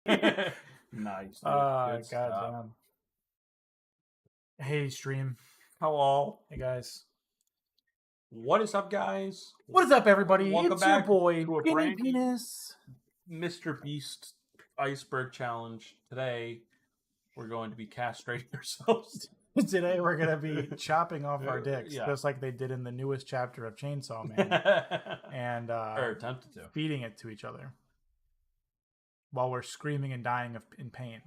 Nice. Good stuff. Goddamn. Hey, stream. Hello. Hey, guys. What is up, guys? What is up, everybody? Welcome it's back your boy, to a Skinny brand new Penis. Mr. Beast Iceberg Challenge. Today, we're going to be castrating ourselves. Today, we're going to be chopping off our dicks, Yeah. just like they did in the newest chapter of Chainsaw Man, and or attempted to. feeding it to each other while we're screaming and dying in pain.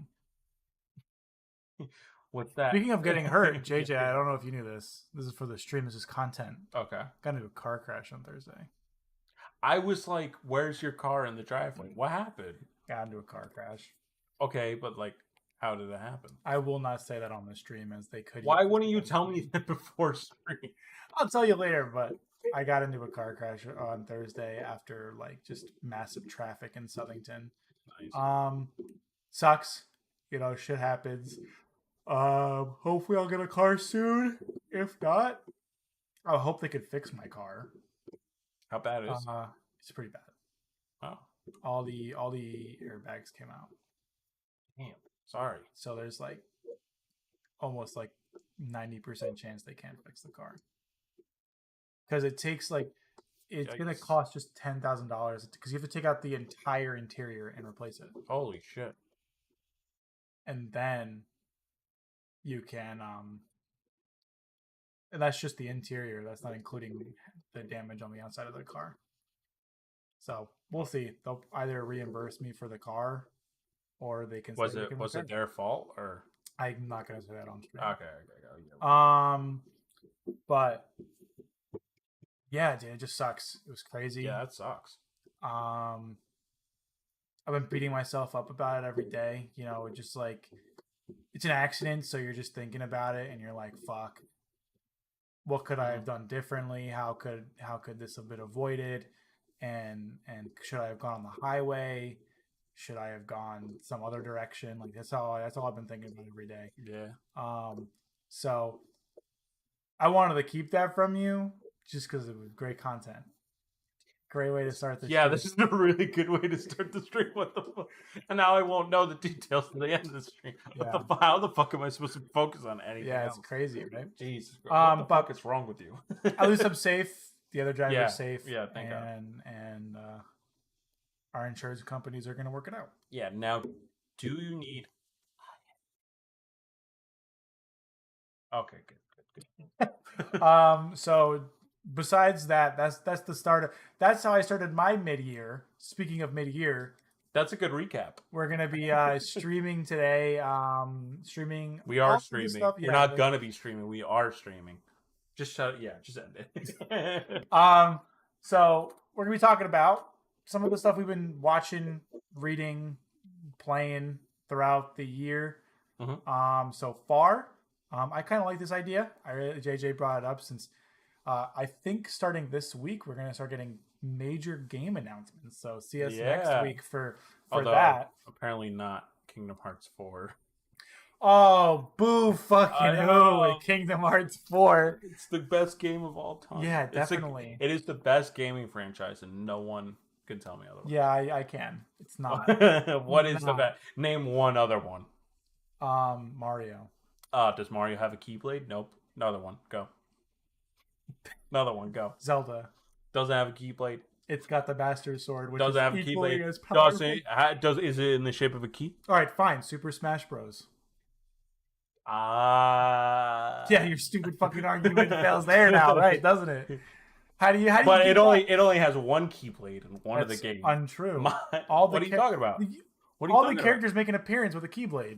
What's that? Speaking of getting hurt, JJ, I don't know if you knew this. This is for the stream. This is content. Okay. Got into a car crash on Thursday. I was like, where's your car in the driveway? What happened? Got into a car crash. Okay, but like, how did it happen? I will not say that on the stream, as they could. Why wouldn't you tell me that before stream? I'll tell you later, but I got into a car crash on Thursday after like just massive traffic in Southington. Nice. Sucks. You know, shit happens. Hopefully I'll get a car soon. If not, I hope they could fix my car. How bad is it? It's pretty bad. Oh. All the airbags came out. Damn. Sorry. So there's like almost like 90% chance they can't fix the car. Because it takes like, it's going to cost just $10,000 because you have to take out the entire interior and replace it. Holy shit. And then you can, and that's just the interior. That's not including the damage on the outside of the car. So we'll see. They'll either reimburse me for the car, or they can. Was it their fault, or? I'm not gonna say that on stream. Okay. But yeah, dude, it just sucks. It was crazy. Yeah, that sucks. I've been beating myself up about it every day. You know, just like it's an accident, so you're just thinking about it, and you're like, "Fuck, what could I have done differently? How could this have been avoided? And should I have gone on the highway? Should I have gone some other direction? Like that's all I've been thinking about every day." Yeah. So I wanted to keep that from you just because it was great content. Great way to start the stream. Yeah, this is a really good way to start the stream. What the fuck? And now I won't know the details to the end of the stream. Yeah. How the fuck am I supposed to focus on anything else? It's crazy, right? Jesus Christ. What the fuck is wrong with you? At least I'm safe. The other driver's safe. Yeah, thank God. And our insurance companies are going to work it out. Yeah, now, do you need... Okay, good. So... Besides that, that's the start. That's how I started my mid-year. Speaking of mid-year, that's a good recap. We're gonna be streaming today. Streaming. We are streaming. Stuff. We're not gonna be streaming. We are streaming. Just shut. Yeah, just end it. So we're gonna be talking about some of the stuff we've been watching, reading, playing throughout the year. Mm-hmm. So far, I kind of like this idea. JJ brought it up since. I think starting this week, we're going to start getting major game announcements. So see us next week for that. Apparently not Kingdom Hearts 4. Oh, boo fucking who! Kingdom Hearts 4. It's the best game of all time. Yeah, definitely. It is the best gaming franchise, and no one can tell me otherwise. Yeah, I can. It's not. What is the best? Name one other one. Mario. Does Mario have a Keyblade? Nope. Another one. Go. Another one, go. Zelda doesn't have a Keyblade. It's got the Bastard Sword, which doesn't have a Keyblade. Is it in the shape of a key? All right, fine. Super Smash Bros. Yeah, your stupid fucking argument fails there now, right? Doesn't it? How do you? But it only has one Keyblade in one of the games. Untrue. What are you talking about? All the characters make an appearance with a Keyblade.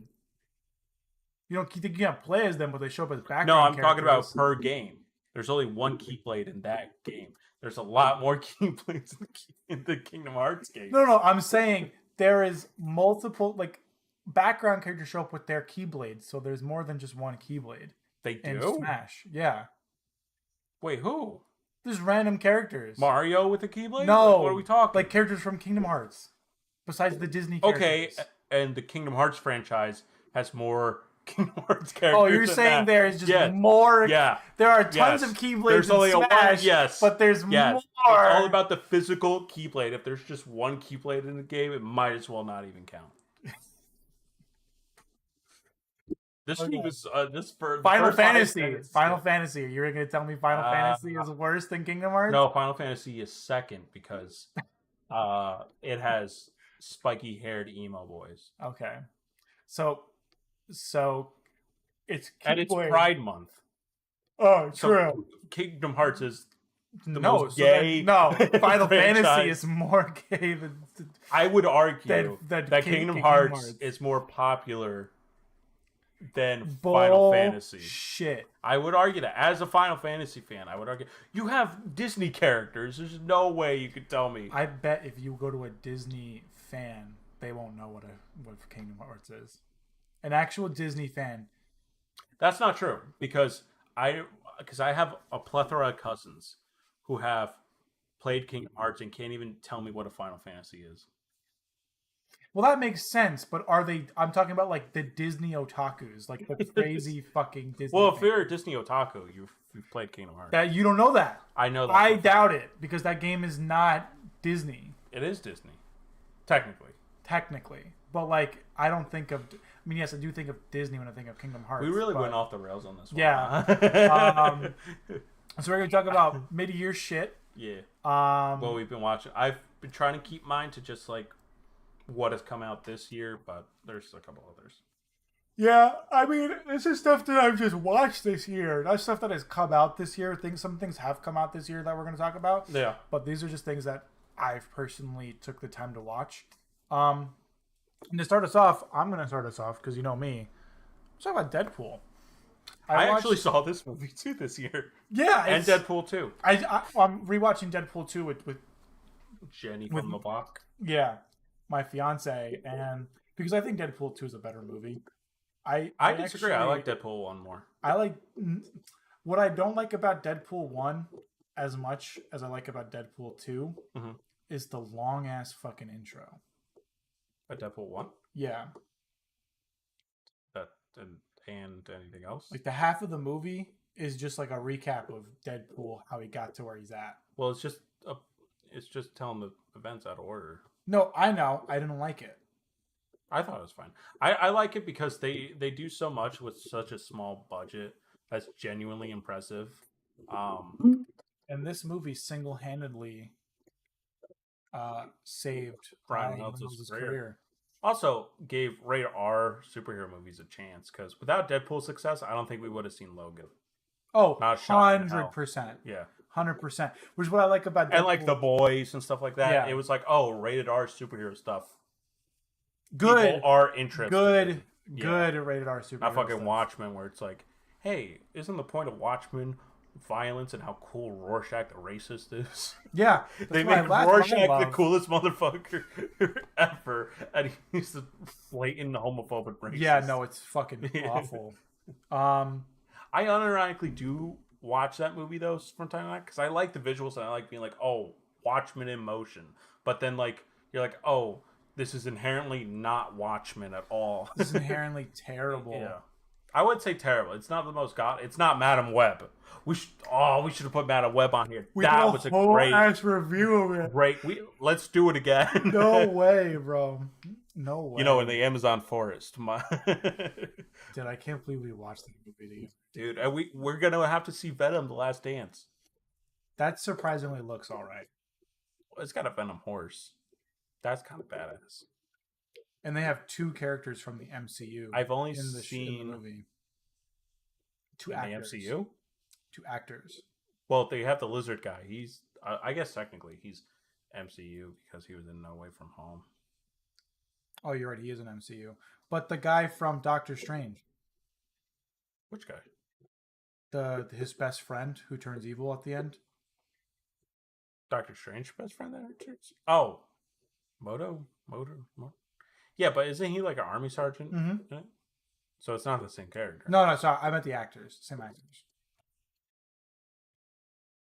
You can't play as them, but they show up as background. No, I'm talking about per game. There's only one Keyblade in that game. There's a lot more Keyblades in the Kingdom Hearts game. No, I'm saying there is multiple, like, background characters show up with their Keyblades, so there's more than just one Keyblade. They do? In Smash, yeah. Wait, who? There's random characters. Mario with a Keyblade? No. What are we talking? Like characters from Kingdom Hearts. Besides the Disney characters. Okay, and the Kingdom Hearts franchise has more Kingdom Hearts characters. Oh, you're saying there is just more? Yeah. There are tons of Keyblades there's only in Smash, but there's more. It's all about the physical Keyblade. If there's just one Keyblade in the game, it might as well not even count. This Okay. was this for Final first Final Fantasy. Final Fantasy. You're going to tell me Final Fantasy is worse than Kingdom Hearts? No, Final Fantasy is second because it has spiky haired emo boys. Okay. So it's And it's Keyblade. Pride Month. Oh, So true. Kingdom Hearts is the No, most so gay. no, Final Fantasy franchise. is more gay than I would argue Than that Kingdom Kingdom Hearts Hearts. is more popular than Final Fantasy. Shit. I would argue that as a Final Fantasy fan, I would argue you have Disney characters. There's no way you could tell me. I bet if you go to a Disney fan, they won't know what Kingdom Hearts is. An actual Disney fan. That's not true because I have a plethora of cousins who have played Kingdom Hearts and can't even tell me what a Final Fantasy is. Well, that makes sense, but are they? I'm talking about like the Disney otakus, like the crazy fucking Disney. Well, if fans. you're a Disney otaku, you've played Kingdom Hearts. That you don't know that. I know that. I doubt it because that game is not Disney. It is Disney, technically. But like, I don't think of. I mean, yes, I do think of Disney when I think of Kingdom Hearts. We really went off the rails on this one. Yeah. Huh? So we're gonna talk about mid-year shit. Yeah. Um. Well, we've been watching. I've been trying to keep mine to just like what has come out this year, but there's a couple others. Yeah, I mean, this is stuff that I've just watched this year. Not stuff that has come out this year. Some things have come out this year that we're going to talk about. Yeah. But these are just things that I've personally took the time to watch. And to start us off, I'm going to start us off because you know me. Let's talk about Deadpool. I actually saw this movie too this year. Yeah, and Deadpool 2. I'm rewatching Deadpool 2 with Jenny from the block. Yeah, my fiance, and because I think Deadpool 2 is a better movie. I disagree. I like Deadpool 1 more. I like what I don't like about Deadpool 1 as much as I like about Deadpool 2 is the long ass fucking intro. A Deadpool 1? Yeah. And anything else? Like the half of the movie is just like a recap of Deadpool, how he got to where he's at. Well, it's just telling the events out of order. No, I know. I didn't like it. I thought it was fine. I like it because they do so much with such a small budget that's genuinely impressive. And this movie single-handedly saved Ryan Reynolds' career. Also gave rated R superhero movies a chance because without Deadpool's success, I don't think we would have seen Logan. Oh, Not 100%. Yeah. 100%. Which is what I like about Deadpool. And like The Boys and stuff like that. Yeah. It was like, oh, rated R superhero stuff. Good. People are interested. Good rated R superhero Not fucking stuff. Watchmen where it's like, hey, isn't the point of Watchmen violence and how cool Rorschach the racist is? Yeah. They made Rorschach the coolest motherfucker ever, and he's a blatant homophobic racist. Yeah, no, it's fucking awful. I unironically do watch that movie though from time to time because I like the visuals and I like being like, oh, Watchmen in motion. But then like you're like, oh, this is inherently not Watchmen at all. This is inherently terrible. Yeah. I would say terrible. It's not the most It's not Madam Web. We should have put Madam Web on here. That was a great ass review of it. Great. Let's do it again. No way, bro. No way. You know, in the Amazon forest. Dude, I can't believe we watched that movie together. Dude, and we're gonna have to see Venom: The Last Dance. That surprisingly looks all right. Well, it's got a Venom horse. That's kind of badass. And they have two characters from the MCU. I've only in the seen movie. Two actors. The MCU. Two actors. Well, they have the lizard guy. He's, I guess, technically he's MCU because he was in No Way From Home. Oh, you're right. He is an MCU. But the guy from Doctor Strange. Which guy? His best friend who turns evil at the end. Doctor Strange's best friend that turns. Oh, Moto. Yeah, but isn't he like an army sergeant? Mm-hmm. So it's not the same character. No, sorry. I meant the actors. Same actors.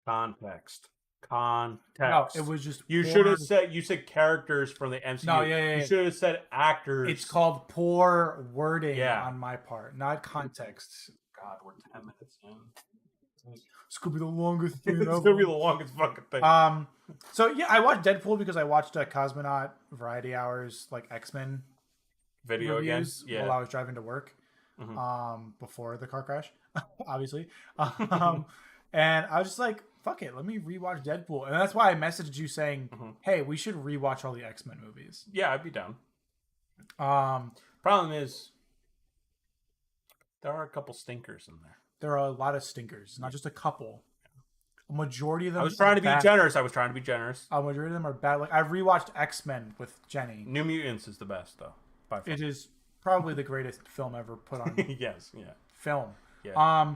Context. No, it was just. You should have said. You said characters from the MCU. No, yeah. You should have said actors. It's called poor wording on my part, not context. God, we're 10 minutes in. It's gonna be the longest thing It's ever. gonna be the longest fucking thing. So yeah, I watched Deadpool because I watched Cosmonaut Variety Hours, like X-Men video reviews again. Yeah. while I was driving to work. Hmm. before the car crash, obviously. Um, and I was just like, fuck it, let me rewatch Deadpool. And that's why I messaged you saying, Hmm. hey, we should rewatch all the X-Men movies. Yeah, I'd be down. Um, Problem is, there are a couple stinkers in there. there are a lot of stinkers, not Yeah. just a couple. A majority of I them was are trying to be bad. generous. I was trying to be generous. A majority of them are bad. Like I've rewatched X-Men with Jenny. New Mutants is the best, though. By far. It is probably the greatest film ever put on Yes. Yeah. film. Yeah.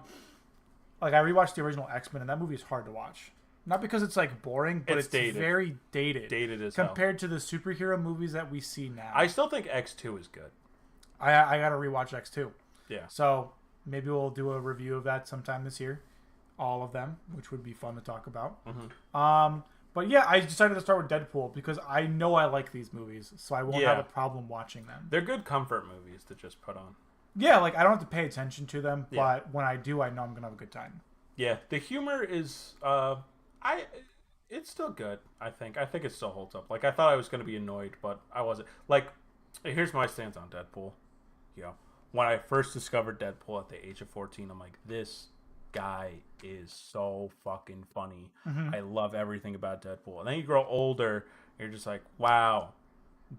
Like I rewatched the original X-Men, and that movie is hard to watch. Not because it's like boring, but It's it's dated. very dated. Dated as hell. compared to the superhero movies that we see now. I still think X2 is good. I gotta rewatch X2. Yeah. So maybe we'll do a review of that sometime this year. All of them, which would be fun to talk about. But yeah, I decided to start with Deadpool because I know I like these movies, so I won't Yeah. have a problem watching them. They're good comfort movies to just put on. Yeah, like I don't have to pay attention to them, Yeah. but when I do, I know I'm gonna have a good time. Yeah. The humor is it's still good, I think. I think it still holds up. Like I thought I was gonna be annoyed, but I wasn't. Like, here's my stance on Deadpool. You know, when I first discovered Deadpool at the age of 14, I'm like, this guy is so fucking funny. I love everything about Deadpool. And then you grow older, and you're just like, wow,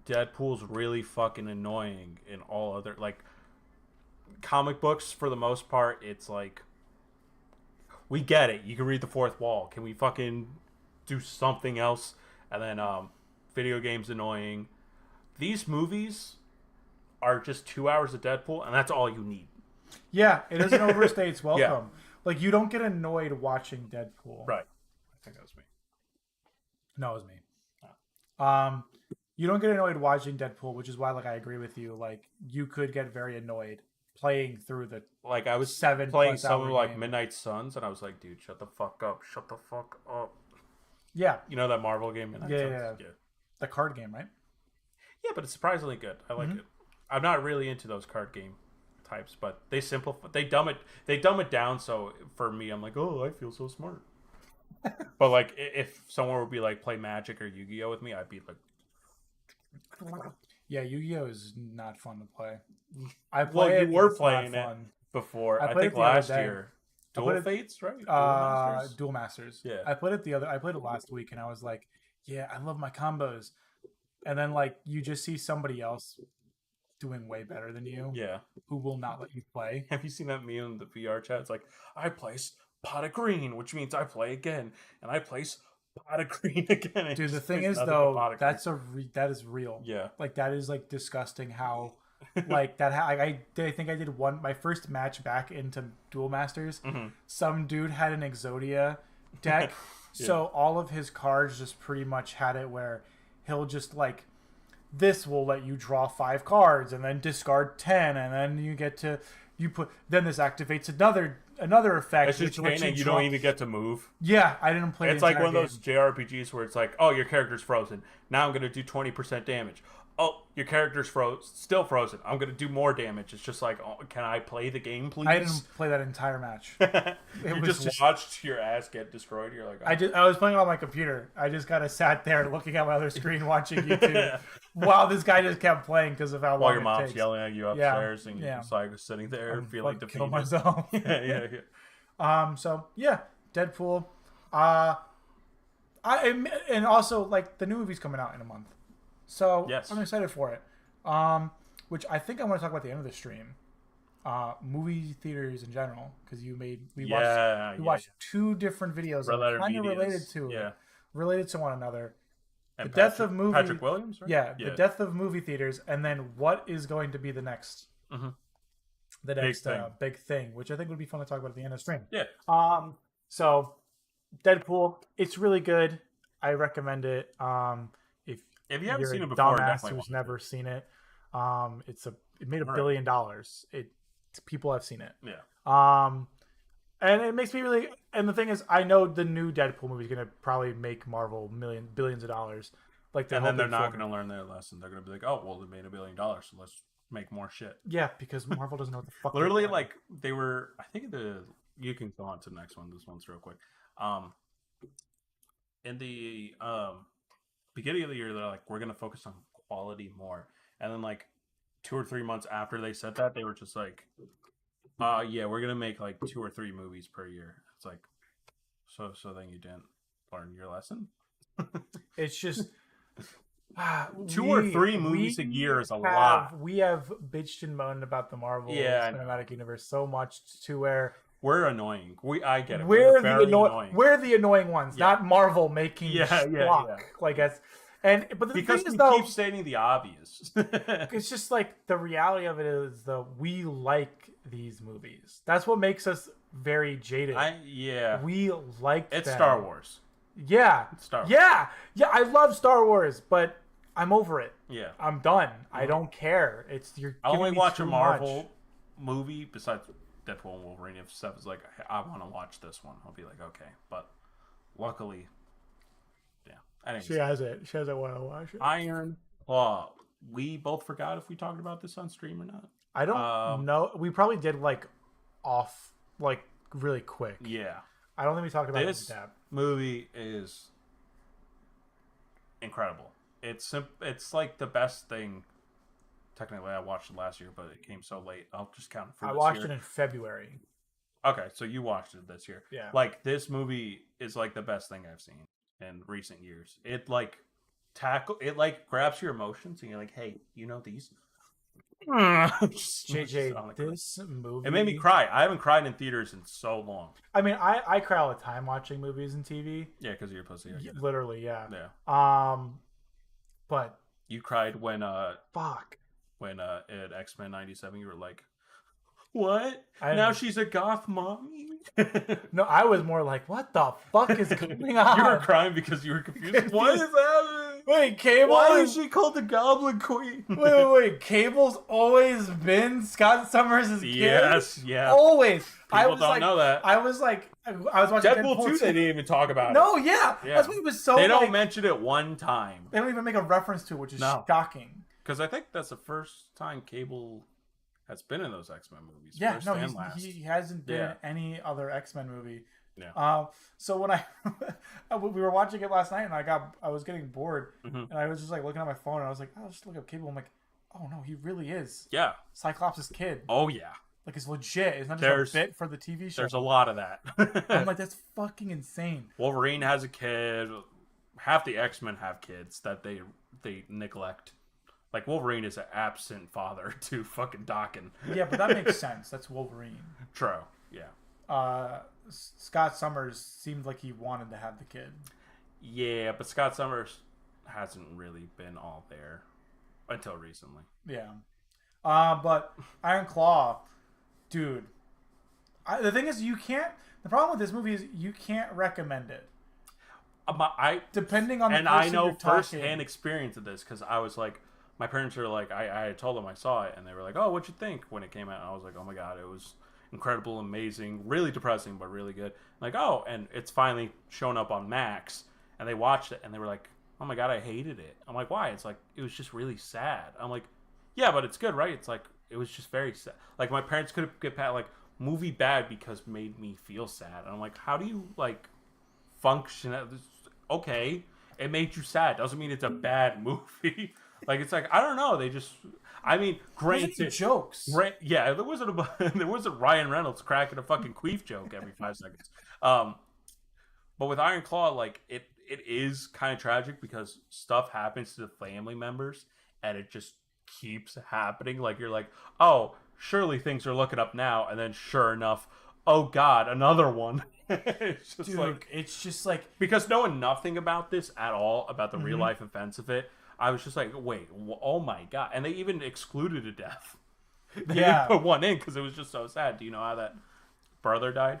Deadpool's really fucking annoying in all other like comic books for the most part. It's like, we get it. You can read the fourth wall. Can we fucking do something else? And then video games annoying. These movies are just 2 hours of Deadpool, and that's all you need. Yeah, it doesn't overstay its welcome. Yeah. Like you don't get annoyed watching Deadpool. Right. I think that was me. No, it was me. You don't get annoyed watching Deadpool, which is why, like, I agree with you. Like, you could get very annoyed playing through the Like I was 7+ playing some hour of like game. Midnight Suns, and I was like, dude, shut the fuck up, shut the fuck up. Yeah, You know that Marvel game, Midnight Suns? yeah. The card game, right? Yeah, but it's surprisingly good. I like it. I'm not really into those card game types, but they simplify, they dumb it down. So for me, I'm like, oh, I feel so smart. But like, if someone would be like play Magic or Yu-Gi-Oh with me, I'd be like, Yeah, Yu-Gi-Oh is not fun to play. I well, play you it, were it's not playing it fun. before. I I played think it the other last day. year. I Dual put it- Fates, right? Dual Masters. Dual Masters. Yeah. I played it last week, and I was like, yeah, I love my combos. And then like you just see somebody else doing way better than you, Yeah. who will not let you play. Have you seen that meme in the VR chat? It's like, I place pot of green, which means I play again, and I place pot of green again. It Dude, the just thing plays is nothing but pot though, of green. that is real. Yeah. Like that is like disgusting how like that I think I did my first match back into Duel Masters. Some dude had an Exodia deck. So all of his cards just pretty much had it where he'll just like, this will let you draw 5 cards and then discard 10, and then you get to then this activates another effect. It's just which lets chain, and you draw- don't even get to move. Yeah, I didn't play. It's the like entire one of those JRPGs where it's like, oh, your character's frozen. Now I'm going to do 20% damage. Oh, your character's still frozen. I'm going to do more damage. It's just like, oh, can I play the game, please? I didn't play that entire match. You was just watched your ass get destroyed. You're like, oh. I was playing on my computer. I just kind of sat there looking at my other screen watching YouTube while this guy just kept playing because of how long While your it mom's takes. yelling at you upstairs, and you're just like sitting there I'm feeling fucking defeated. kill myself. yeah. So yeah, Deadpool. And also like the new movie's coming out in a month, so Yes. I'm excited for it. Which I think I want to talk about at the end of the stream. Movie theaters in general, because we watched 2 different videos Red Letter kind of Medias. related to one another. And The death of movie- Patrick Williams, right? Yeah, the death of movie theaters, and then what is going to be the next, big thing, which I think would be fun to talk about at the end of the stream. Yeah. So Deadpool, it's really good. I recommend it. If If you haven't you're seen a it before, dumbass definitely who's watch never seen it, it made $1 Right. billion. People have seen it. Yeah. And it makes me really. And the thing is, I know the new Deadpool movie is gonna probably make Marvel billions of dollars. Like And then they're not going to learn their lesson. They're going to be like, oh, well, they made $1 billion, so let's make more shit. Yeah, because Marvel doesn't know what the fuck. Literally, they're doing. like, they were, I think you can go on to the next one. This one's real quick. In the beginning of the year, they're like, we're going to focus on quality more. And then, like, 2 or 3 months after they said that, they were just like, yeah, we're gonna make like 2 or 3 movies per year. It's like, so then you didn't learn your lesson. It's just 2 or 3 movies a year is a lot. We have bitched and moaned about the Marvel Cinematic Universe so much to where we're annoying. I get it. We're the annoying ones, not Marvel making schlock. Like that's but the because thing is, we keep stating the obvious. It's just like the reality of it is we like these movies. That's what makes us very jaded. We like it's them. Star Wars. Yeah. It's Star Wars. Yeah. I love Star Wars, but I'm over it. Yeah. I'm done. I don't care. I'll only watch a Marvel movie besides Deadpool and Wolverine. If stuff is like, I want to watch this one, I'll be like, okay. But luckily, she has it. She has it want to watch it. Iron Claw. We both forgot if we talked about this on stream or not. I don't know. We probably did really quick. Yeah. I don't think we talked about this movie is incredible. It's like the best thing. Technically, I watched it last year, but it came so late. I'll just count it for this year. I watched it in February. Okay, so you watched it this year. Yeah. Like, this movie is like the best thing I've seen in recent years. It grabs your emotions and you're like, hey, you know these? JJ, this movie... It made me cry. I haven't cried in theaters in so long. I mean, I cry all the time watching movies and TV. Yeah, because you're a pussy. Literally, yeah. Yeah. But... You cried when, Fuck. When, at X-Men 97, you were like, what? Now she's a goth mommy? No, I was more like, what the fuck is going on? You were crying because you were confused. What is happening? Wait, Cable? Why is she called the Goblin Queen? Wait. Cable's always been Scott Summers' kid? Yes, yeah. Always. People don't know that. I was watching Deadpool 2, they didn't even talk about it. No, yeah. That's what it was so... They don't mention it one time. They don't even make a reference to it, which is shocking. Because I think that's the first time Cable has been in those X-Men movies. Yeah, no, he hasn't been in any other X-Men movie. Yeah. So when we were watching it last night, and I was getting bored, and I was just like looking at my phone, and I was like, I'll just look up Cable. I'm like, oh no, he really is. Yeah. Cyclops' kid. Oh yeah. Like, it's legit. It's not just a bit for the TV show. There's a lot of that. I'm like, that's fucking insane. Wolverine has a kid. Half the X-Men have kids that they neglect. Like, Wolverine is an absent father to fucking Daken. Yeah, but that makes sense. That's Wolverine. True. Yeah. Scott Summers seemed like he wanted to have the kid. Yeah, but Scott Summers hasn't really been all there until recently. Yeah. But Iron Claw, dude. The thing is, you can't... The problem with this movie is you can't recommend it. Depending on the person I know you're talking. first-hand experience of this, because I was like... My parents were like, I told them I saw it, and they were like, oh, what'd you think when it came out? And I was like, oh my god, it was incredible, amazing, really depressing, but really good. Like, oh, and it's finally shown up on Max, and they watched it, and they were like, oh my god, I hated it. I'm like, why? It's like, it was just really sad. I'm like, yeah, but it's good, right? It's like, it was just very sad. Like, my parents could get past, like, movie bad because made me feel sad. And I'm like, how do you, like, function? Okay, it made you sad. Doesn't mean it's a bad movie. Like, it's like, I don't know. They just, I mean, granted, jokes. Yeah, there wasn't Ryan Reynolds cracking a fucking queef joke every 5 seconds. But with Iron Claw, like, it is kind of tragic because stuff happens to the family members and it just keeps happening. Like, you're like, oh, surely things are looking up now, and then sure enough, oh god, another one. It's just like because knowing nothing about this at all, about the real life events of it, I was just like, wait, oh my god. And they even excluded a death. They didn't put one in because it was just so sad. Do you know how that brother died?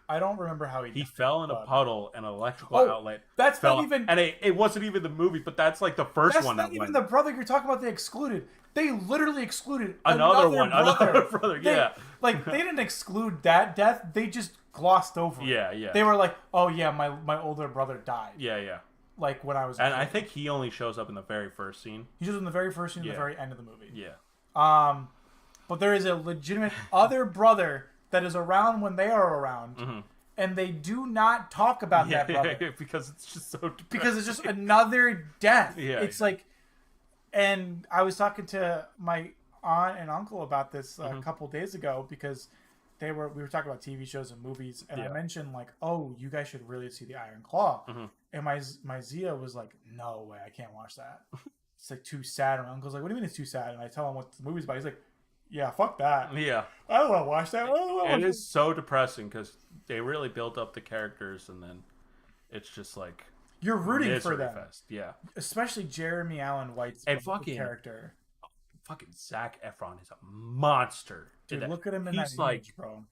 I don't remember how he fell in a puddle and an electrical outlet. That's fell, not even... And it wasn't even the movie, but that's like the first one. That's not even the brother you're talking about they excluded. They literally excluded another brother. Yeah. They didn't exclude that death. They just glossed over it. Yeah. They were like, oh yeah, my older brother died. Yeah. Like when I was... And I think he only shows up in the very first scene. He shows up in the very first scene, the very end of the movie. Yeah. But there is a legitimate other brother that is around when they are around. Mm-hmm. And they do not talk about that brother. Because it's just so depressing. Because it's just another death. Yeah. It's like... And I was talking to my aunt and uncle about this a couple days ago because we were talking about TV shows and movies, and I mentioned like, oh, you guys should really see the Iron Claw, and my Zia was like, no way, I can't watch that. It's like too sad. And my uncle's like, what do you mean it's too sad? And I tell him what the movie's about. He's like, yeah, fuck that. Yeah, I don't want to watch that. It is so depressing because they really built up the characters, and then it's just like you're rooting for them. Yeah, especially Jeremy Allen White's character. Fucking Zac Efron is a monster. Dude, look at him in that image, bro.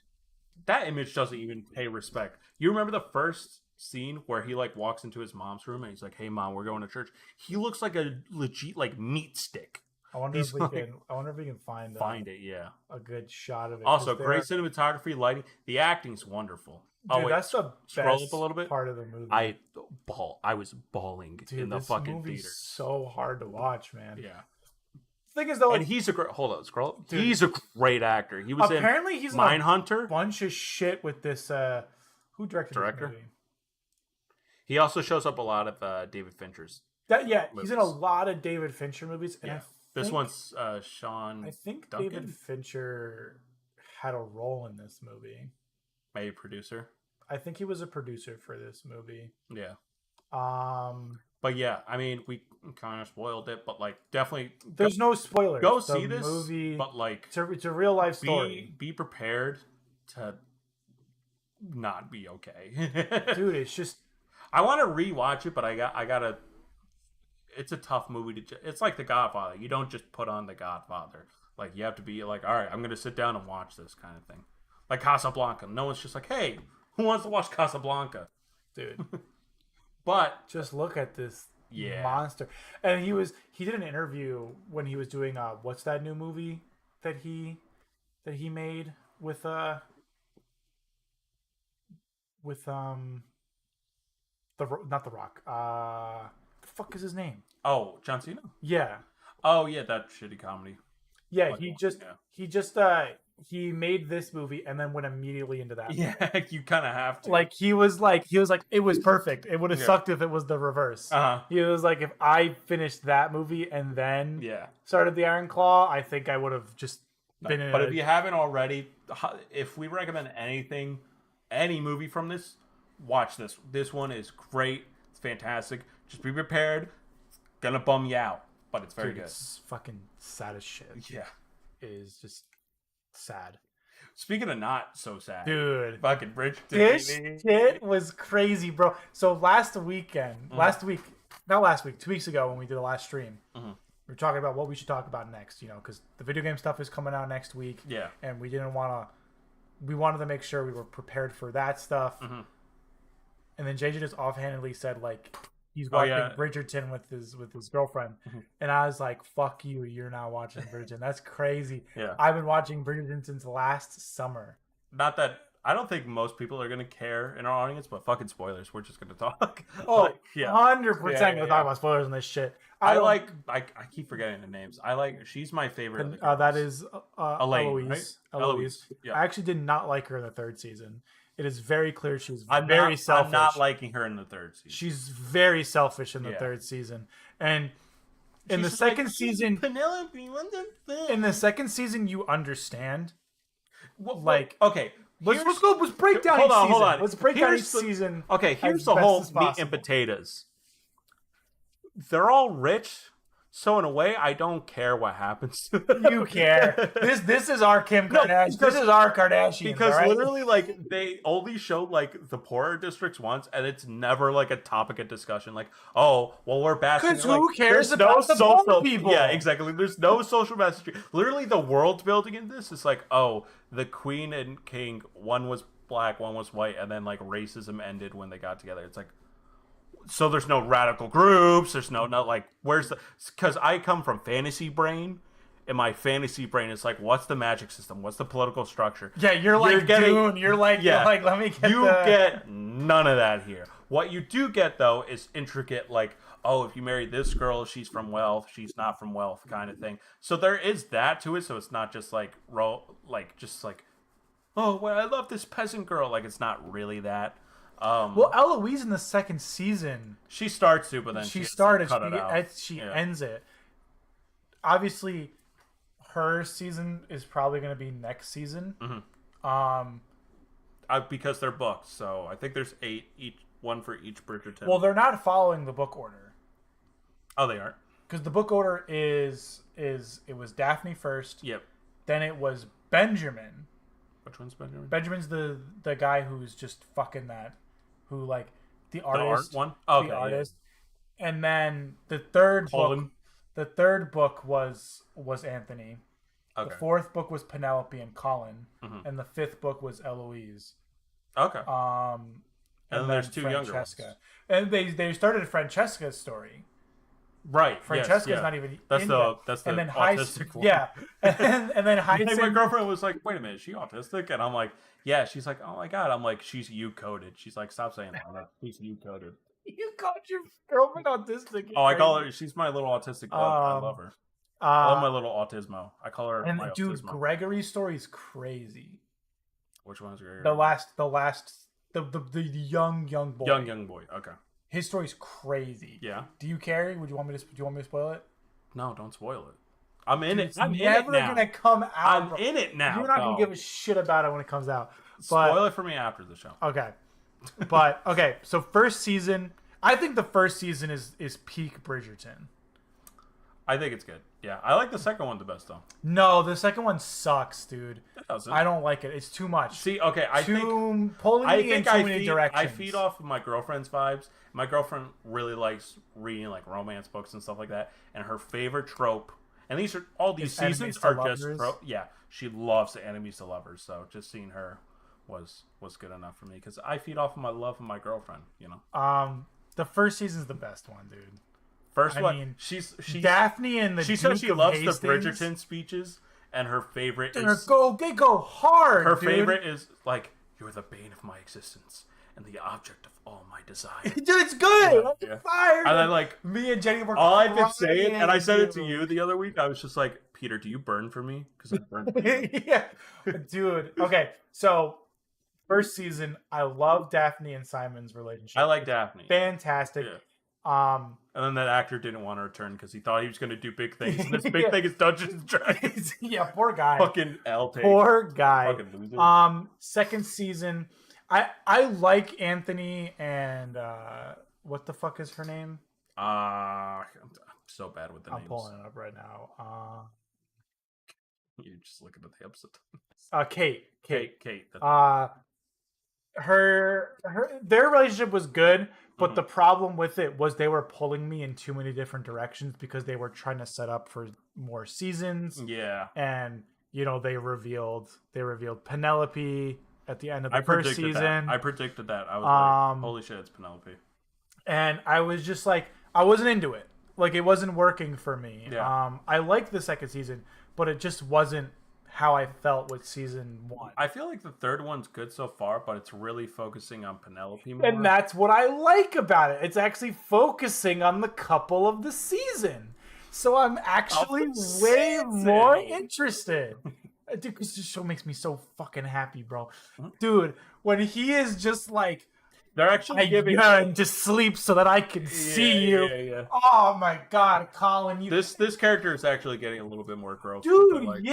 That image doesn't even pay respect. You remember the first scene where he like walks into his mom's room and he's like, "Hey, mom, we're going to church." He looks like a legit like meat stick. I wonder if we can find it. Yeah, a good shot of it. Also, great cinematography, lighting. The acting's wonderful. Dude, that's the scroll best up a little bit. Part of the movie. I was bawling in the fucking theater. So hard to watch, man. Yeah. Thing is though, and he's a great. Hold on, scroll up. Dude, he's a great actor. He was apparently he's Mindhunter. Bunch of shit with this. Who directed this movie? He also shows up a lot of David Fincher's. Movies. He's in a lot of David Fincher movies. And this one's Sean. I think Duncan? David Fincher had a role in this movie. Maybe producer. I think he was a producer for this movie. Yeah. But yeah, I mean, we kind of spoiled it, but like, definitely. There's no spoilers. Go see this movie, but like, it's a real life story. Be prepared to not be okay, dude. It's just. I want to rewatch it, but I gotta. It's a tough movie to. It's like The Godfather. You don't just put on The Godfather. Like you have to be like, all right, I'm gonna sit down and watch this kind of thing. Like Casablanca. No one's just like, hey, who wants to watch Casablanca, dude? But just look at this monster. And he did an interview when he was doing what's that new movie that he made with not The Rock. The fuck is his name? Oh, John Cena? Yeah. Oh yeah, that shitty comedy. Yeah, he made this movie and then went immediately into that. Yeah, you kind of have to. Like he was like it was perfect. It would have sucked if it was the reverse. He was like, if I finished that movie and then started the Iron Claw, I think I would have just been in. But if you haven't already, if we recommend any movie from this, watch this. This one is great. It's fantastic. Just be prepared. It's gonna bum you out, but it's very good. It's fucking sad as shit. Yeah, it is just. Sad. Speaking of not so sad, dude, fucking bridgerton. This shit was crazy, bro. So last week, 2 weeks ago when we did the last stream, we were talking about what we should talk about next. You know, because the video game stuff is coming out next week. Yeah, and we wanted to make sure we were prepared for that stuff. And then JJ just offhandedly said like. He's watching Bridgerton with his girlfriend. And I was like, fuck you, you're not watching Bridgerton. That's crazy. Yeah. I've been watching Bridgerton since last summer. Not that I don't think most people are gonna care in our audience, but fucking spoilers. We're just gonna talk. Oh, 100% gonna talk about spoilers on this shit. I keep forgetting the names. She's my favorite. That is Elaine, Eloise. Right? Eloise. Yeah. I actually did not like her in the third season. It is very clear she's selfish. I'm not liking her in the third season. She's very selfish in the third season. And in the second season, Penelope, what the fuck? In the second season, you understand. Okay, let's break down. Hold on. Let's break down each season. Okay, here's the whole meat and potatoes. They're all rich. So in a way, I don't care what happens to them. You care. This is our Kim Kardashian. This is our Kardashian. Because literally, like, they only show like the poorer districts once, and it's never like a topic of discussion. Like, oh, well, we're bashing. Because who cares about the poor people? Yeah, exactly. There's no social message. Literally, the world building in this is like, oh, the queen and king, one was black, one was white, and then like racism ended when they got together. It's like. So there's no radical groups. There's no like, where's the... Because I come from fantasy brain, and my fantasy brain is like, what's the magic system? What's the political structure? Yeah, you're like Dune. You're like, let me get You get none of that here. What you do get, though, is intricate, like, oh, if you marry this girl, she's from wealth, she's not from wealth kind of thing. So there is that to it, so it's not just like, oh, well, I love this peasant girl. Like, it's not really that. Well, Eloise in the second season, she starts to, but then she ends it. Ends it. Obviously, her season is probably going to be next season. Because they're books, so I think there's 8 each, one for each Bridgerton. Well, they're not following the book order. Oh, they aren't. Because the book order is it was Daphne first. Yep. Then it was Benjamin. Which one's Benjamin? Benjamin's the guy who's just fucking that, who like the artist, the art one. Okay, the artist. Yeah. And then the third Colin. book was Anthony. Okay. The fourth book was Penelope and Colin, and the fifth book was Eloise. Okay. And then there's 2 younger ones. And they started Francesca's story. Right. Francesca's yes, yeah. not even that's in the yet. that's the and then autistic one. Yeah. and then Hudson. My girlfriend was like, "Wait a minute, is she autistic?" And I'm like, "Yeah." She's like, "Oh my god." I'm like, "She's U coded." She's like, "Stop saying that. She's U coded." You called your girlfriend autistic. Oh, I call her. She's my little autistic bug. I love her. I love my little autismo. I call her. And my dude, autismo. Gregory's story is crazy. Which one is Gregory? The young boy. Young boy. Okay. His story's crazy. Yeah. Do you care? Do you want me to spoil it? No, don't spoil it. I'm in It's it. I'm never in it now. gonna come out. I'm bro. in it now. You're not gonna give a shit about it when it comes out. Spoil it for me after the show. Okay. But okay, so first season, I think the first season is peak Bridgerton. I think it's good. Yeah, I like the second one the best though. No, the second one sucks, dude. It doesn't. I don't like it. It's too much. See, okay, I think pulling me in too many directions. I feed off of my girlfriend's vibes. My girlfriend really likes reading like romance books and stuff like that, and her favorite trope. And these are all these seasons are just trope. Yeah, she loves the enemies to lovers. So just seeing her was good enough for me because I feed off of my love of my girlfriend. You know. The first season's the best one, dude. First one, mean, she's Daphne and the she Duke said she of loves Hastings. the Bridgerton speeches, and her favorite is they go hard. her dude. favorite is like you're the bane of my existence and the object of all my desire. Dude, it's good. Yeah. Fired. And then like me and Jenny were all I've been saying, crying, and I said it to dude. you the other week. I was just like, Peter, do you burn for me? Because I burn for you. Yeah, dude. Okay, so first season, I love Daphne and Simon's relationship. I like Daphne. Fantastic. Yeah. And then that actor didn't want to return because he thought he was going to do big things. And this big thing is Dungeons and Dragons. Yeah, poor guy. Fucking L-take. Poor guy. Fucking loser. Second season, I like Anthony and what the fuck is her name? I'm so bad with the names. I'm pulling it up right now. You're just looking at the episode. Kate. Kate. Their relationship was good, but Mhm. the problem with it was they were pulling me in too many different directions because they were trying to set up for more seasons. Yeah. And they revealed Penelope at the end of the first season. I predicted that. I was like, holy shit, it's Penelope. And I was just like, I wasn't into it. Like, it wasn't working for me. Yeah. I liked the second season, but it just wasn't how I felt with season 1. I feel like the third one's good so far, but it's really focusing on Penelope more. And that's what I like about it. It's actually focusing on the couple of the season. So I'm actually way more interested. Dude, because this show makes me so fucking happy, bro. Dude, when he is just like, they're actually giving to sleep so that I can see you. Yeah. Oh my god, Colin! This character is actually getting a little bit more growth. Dude, like,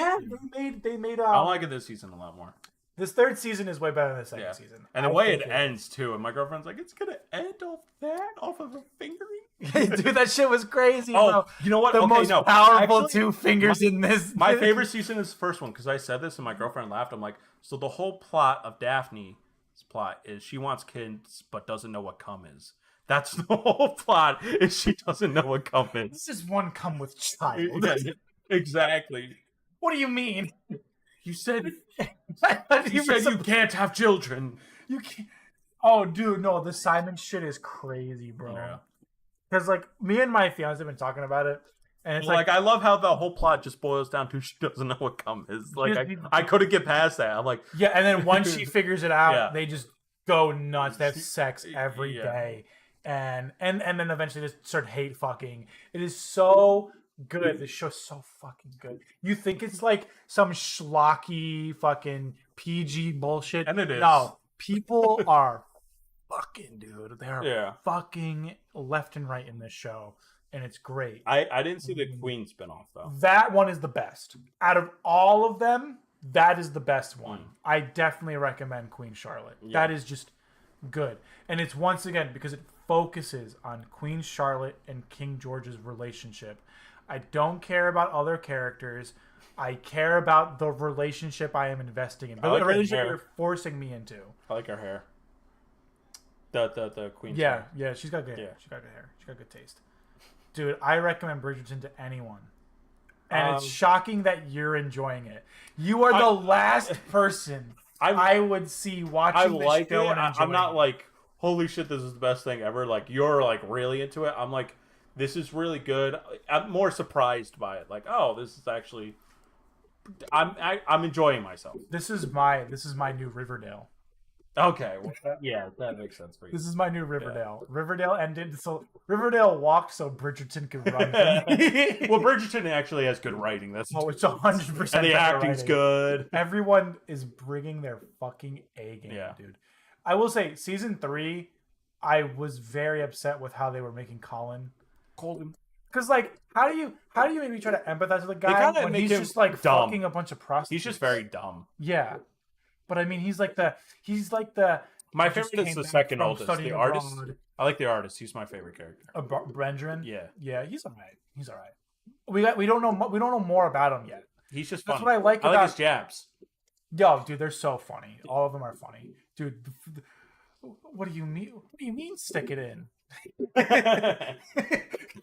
they made. I like it this season a lot more. This third season is way better than the second season, and the way it ends too. And my girlfriend's like, "It's gonna end off of a fingering." Dude, that shit was crazy. Oh, bro. you know what? The most powerful Actually, 2 fingers in this. My favorite season is the first one because I said this and my girlfriend laughed. I'm like, so the whole plot of Daphne's plot is she wants kids but doesn't know what cum is. That's the whole plot. Is she doesn't know what cum is. This is one cum with child. Exactly. What do you mean? You said you can't have children. You can't. Oh, dude, no. The Simon shit is crazy, bro. Yeah. Because like me and my fiance have been talking about it, and it's like I love how the whole plot just boils down to she doesn't know what cum is. Like I couldn't get past that. I'm like, yeah, and then once she figures it out, Yeah. they just go nuts. They have sex every day, and then eventually just start hate fucking. It is so good. This show's so fucking good. You think it's like some schlocky fucking PG bullshit, and it is. No, people are fucking, dude. They are Yeah. fucking left and right in this show. and it's great. I didn't see the Queen spinoff though. That one is the best out of all of them. That is the best one. I definitely recommend Queen Charlotte. Yeah. That is just good, and it's once again because it focuses on Queen Charlotte and King George's relationship. I don't care about other characters. I care about the relationship I am investing in. The relationship you're forcing me into. I like her hair. The Queen's Yeah, hair. yeah, she's got good hair. Yeah. She's got good hair. She's got good taste. Dude, I recommend Bridgerton to anyone. And it's shocking that you're enjoying it. You are the last person I would see watching this show and enjoying I'm not it. like, holy shit, this is the best thing ever. Like, you're like really into it. I'm like, this is really good. I'm more surprised by it. Like, oh, this is actually... I'm enjoying myself. This is my new Riverdale. Okay, well, yeah, that makes sense for you. This is my new Riverdale. Yeah. Riverdale ended, so Riverdale walked so Bridgerton could run. Well, Bridgerton actually has good writing. That's it's 100%. And the acting's writing. good. Everyone is bringing their fucking A game, dude. I will say, season 3, I was very upset with how they were making Colin. Because, like, how do you maybe try to empathize with a guy when he's just like dumb. fucking a bunch of prostitutes? He's just very dumb. Yeah. But I mean, he's like the. My favorite is the second oldest, the artist. Abroad. I like the artist. He's my favorite character. Brendan. Yeah, he's alright. He's alright. We don't know more about him yet. He's just That's funny. what I like about his jabs. Yo, dude, they're so funny. All of them are funny, dude. What do you mean? What do you mean? Stick it in.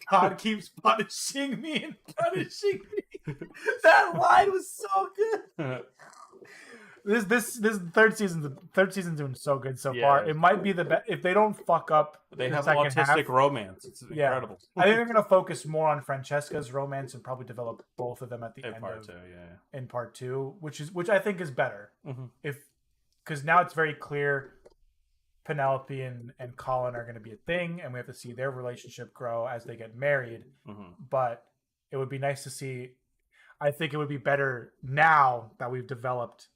God keeps punishing me and punishing me. That line was so good. This third season's doing so good so far. It might be the best if they don't fuck up. They have autistic romance. It's incredible. I think they're gonna focus more on Francesca's romance and probably develop both of them at the end of in part 2, which I think is better. Because now it's very clear Penelope and Colin are going to be a thing, and we have to see their relationship grow as they get married. But it would be nice to see. I think it would be better now that we've developed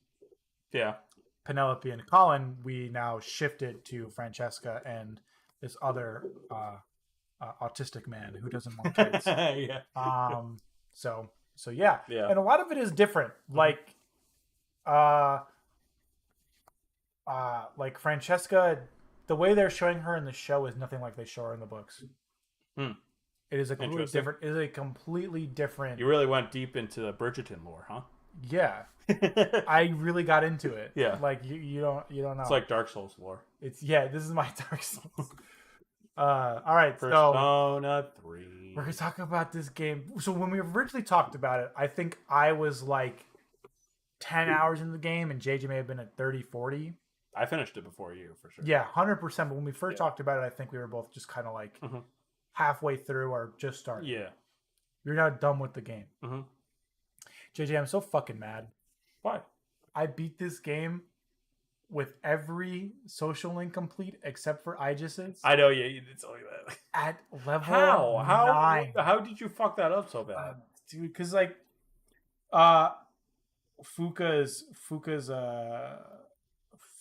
Penelope and Colin. We now shifted to Francesca and this other autistic man who doesn't want kids. So yeah, and a lot of it is different. Like Francesca, the way they're showing her in the show is nothing like they show her in the books. It is a completely different. It is a completely different. You really went deep into the Bridgerton lore, huh? Yeah, I really got into it. Yeah, like you don't know. It's like Dark Souls lore. This is my Dark Souls. All right, Persona 3. We're gonna talk about this game. So when we originally talked about it, I think I was like 10 hours in the game, and JJ may have been at 30, 40. I finished it before you, for sure. Yeah, 100%. But when we first talked about it, I think we were both just kind of like halfway through or just starting. Yeah. You're not done with the game. JJ, I'm so fucking mad. Why? I beat this game with every social link complete except for Aegis's. I know, yeah, you did tell me that. At level 9. How did you fuck that up so bad? Dude, because like Fuka's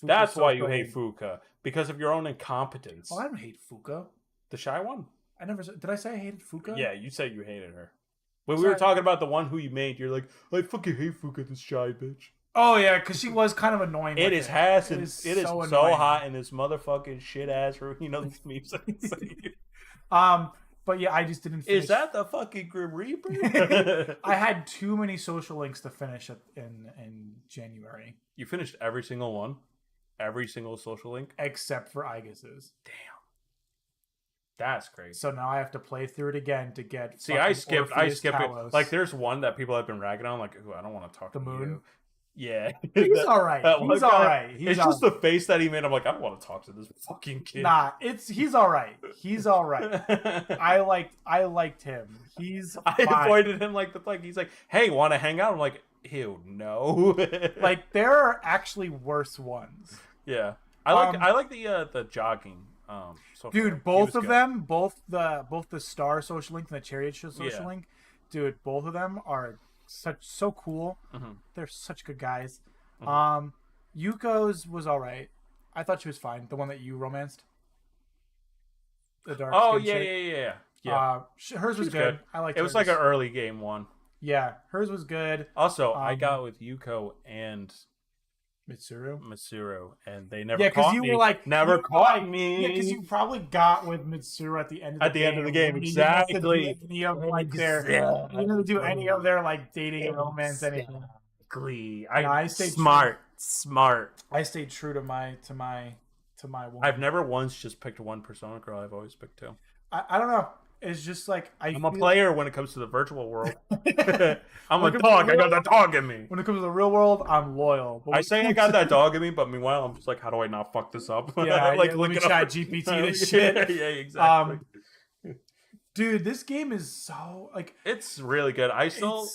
that's why you hate Fuka. Because of your own incompetence. Oh, I don't hate Fuka. The shy one? I never said. Did I say I hated Fuka? Yeah, you said you hated her. When we were talking about the one who you made, you're like, I fucking hate Fuka, this shy bitch. Oh yeah, because she was kind of annoying. It is so hot in this motherfucking shit ass room. You know these memes I say. But yeah, I just didn't finish. Is that the fucking Grim Reaper? I had too many social links to finish in January. You finished every single one? Every single social link? Except for Aegis's. Damn. That's crazy. So now I have to play through it again to get. See, I skipped it. Like, there's one that people have been ragging on. Like, ooh, I don't want to talk to Moon. You. Yeah, he's all right. He's all right. It's just the face that he made. I'm like, I don't want to talk to this fucking kid. Nah, he's all right. He's all right. I liked him. I avoided him like the plague. He's like, hey, want to hang out? I'm like, ew, no. Like there are actually worse ones. Yeah, I like the jogging. Dude, both of them, both the Star social link and the Chariot social link, dude, both of them are so cool. They're such good guys. Yuko's was all right. I thought she was fine. The one that you romanced. The dark. Oh yeah. Yeah, Hers was she's good. good. I liked It was like an hers. early game one. Yeah, hers was good. Also, I Um, got with Yuko and Mitsuru. Matsuro, and they never Yeah, because caught you were me. like Never you were caught like yeah, because me you probably got with Mitsuru at the end of the at the end of the game. game. And you didn't have to do Exactly. any of like their you didn't have to do any of their like dating romance anything. Exactly. No, I I stayed smart. I stayed true to my woman. I've never once just picked one Persona girl. I've always picked two. I don't know. It's just like I'm a player when it comes to the virtual world. I'm When a it comes to dog. the I got real- that dog in me. when it comes to the real world, I'm loyal. But I when say it I comes got to- that dog in me, but meanwhile, I'm just like, how do I not fuck this up? Yeah, like, yeah, let me looking chat up- GPT this shit. Yeah, exactly. Dude, this game is so like. It's really good. I still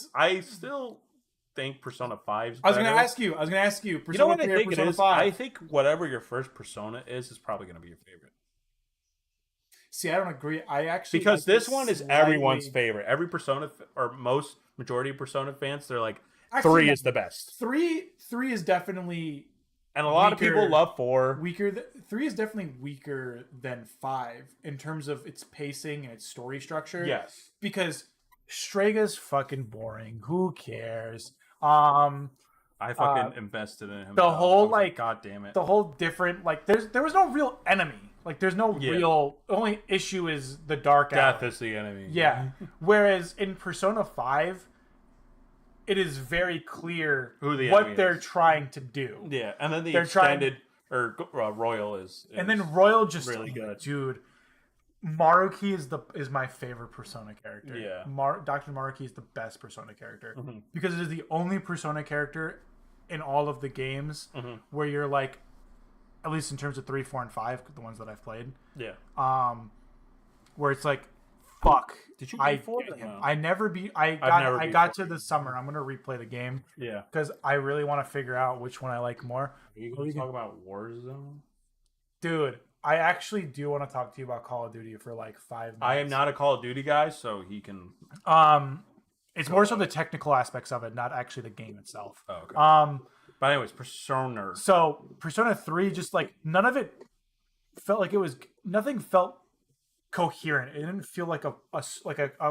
think Persona 5's better. I was gonna ask you. You know what I 3 or think it Persona is? 5? I think whatever your first Persona is probably going to be your favorite. See, I don't agree. I actually Because like this it one is slightly- everyone's favorite. Every Persona, or most majority of Persona fans, they're like, Actually, 3 no. is the best. Three is definitely And a lot of people weaker- love 4. weaker. 3 is definitely weaker than 5 in terms of its pacing and its story structure. Yes. Because Strega's fucking boring. Who cares? I fucking invested in him. the whole, I was like, God damn it. The whole different there was no real enemy. Like there's no real only issue is the dark Death alley. is the enemy. Yeah. Whereas in Persona 5, it is very clear Who the what enemy they're is. trying to do. Yeah, and then the They're trying- extended Royal is And then Royal just really good. dude. Maruki is my favorite Persona character. Yeah. Dr. Maruki is the best Persona character Mhm. because it is the only Persona character in all of the games Mhm. where you're like, at least in terms of 3, 4, and 5, the ones that I've played, Yeah. where it's like, fuck. Did you beat 4? No. I never beat. I never beat got 4. to the summer. I'm gonna replay the game Yeah. because I really want to figure out which one I like more. Are you going to talk about Warzone? Dude, I actually do want to talk to you about Call of Duty for like 5 minutes. I am not a Call of Duty guy, so he can. It's more so the technical aspects of it, not actually the game itself. Oh, okay. But anyways, Persona. So Persona 3, just like none of it felt like it was. Nothing felt coherent. It didn't feel like a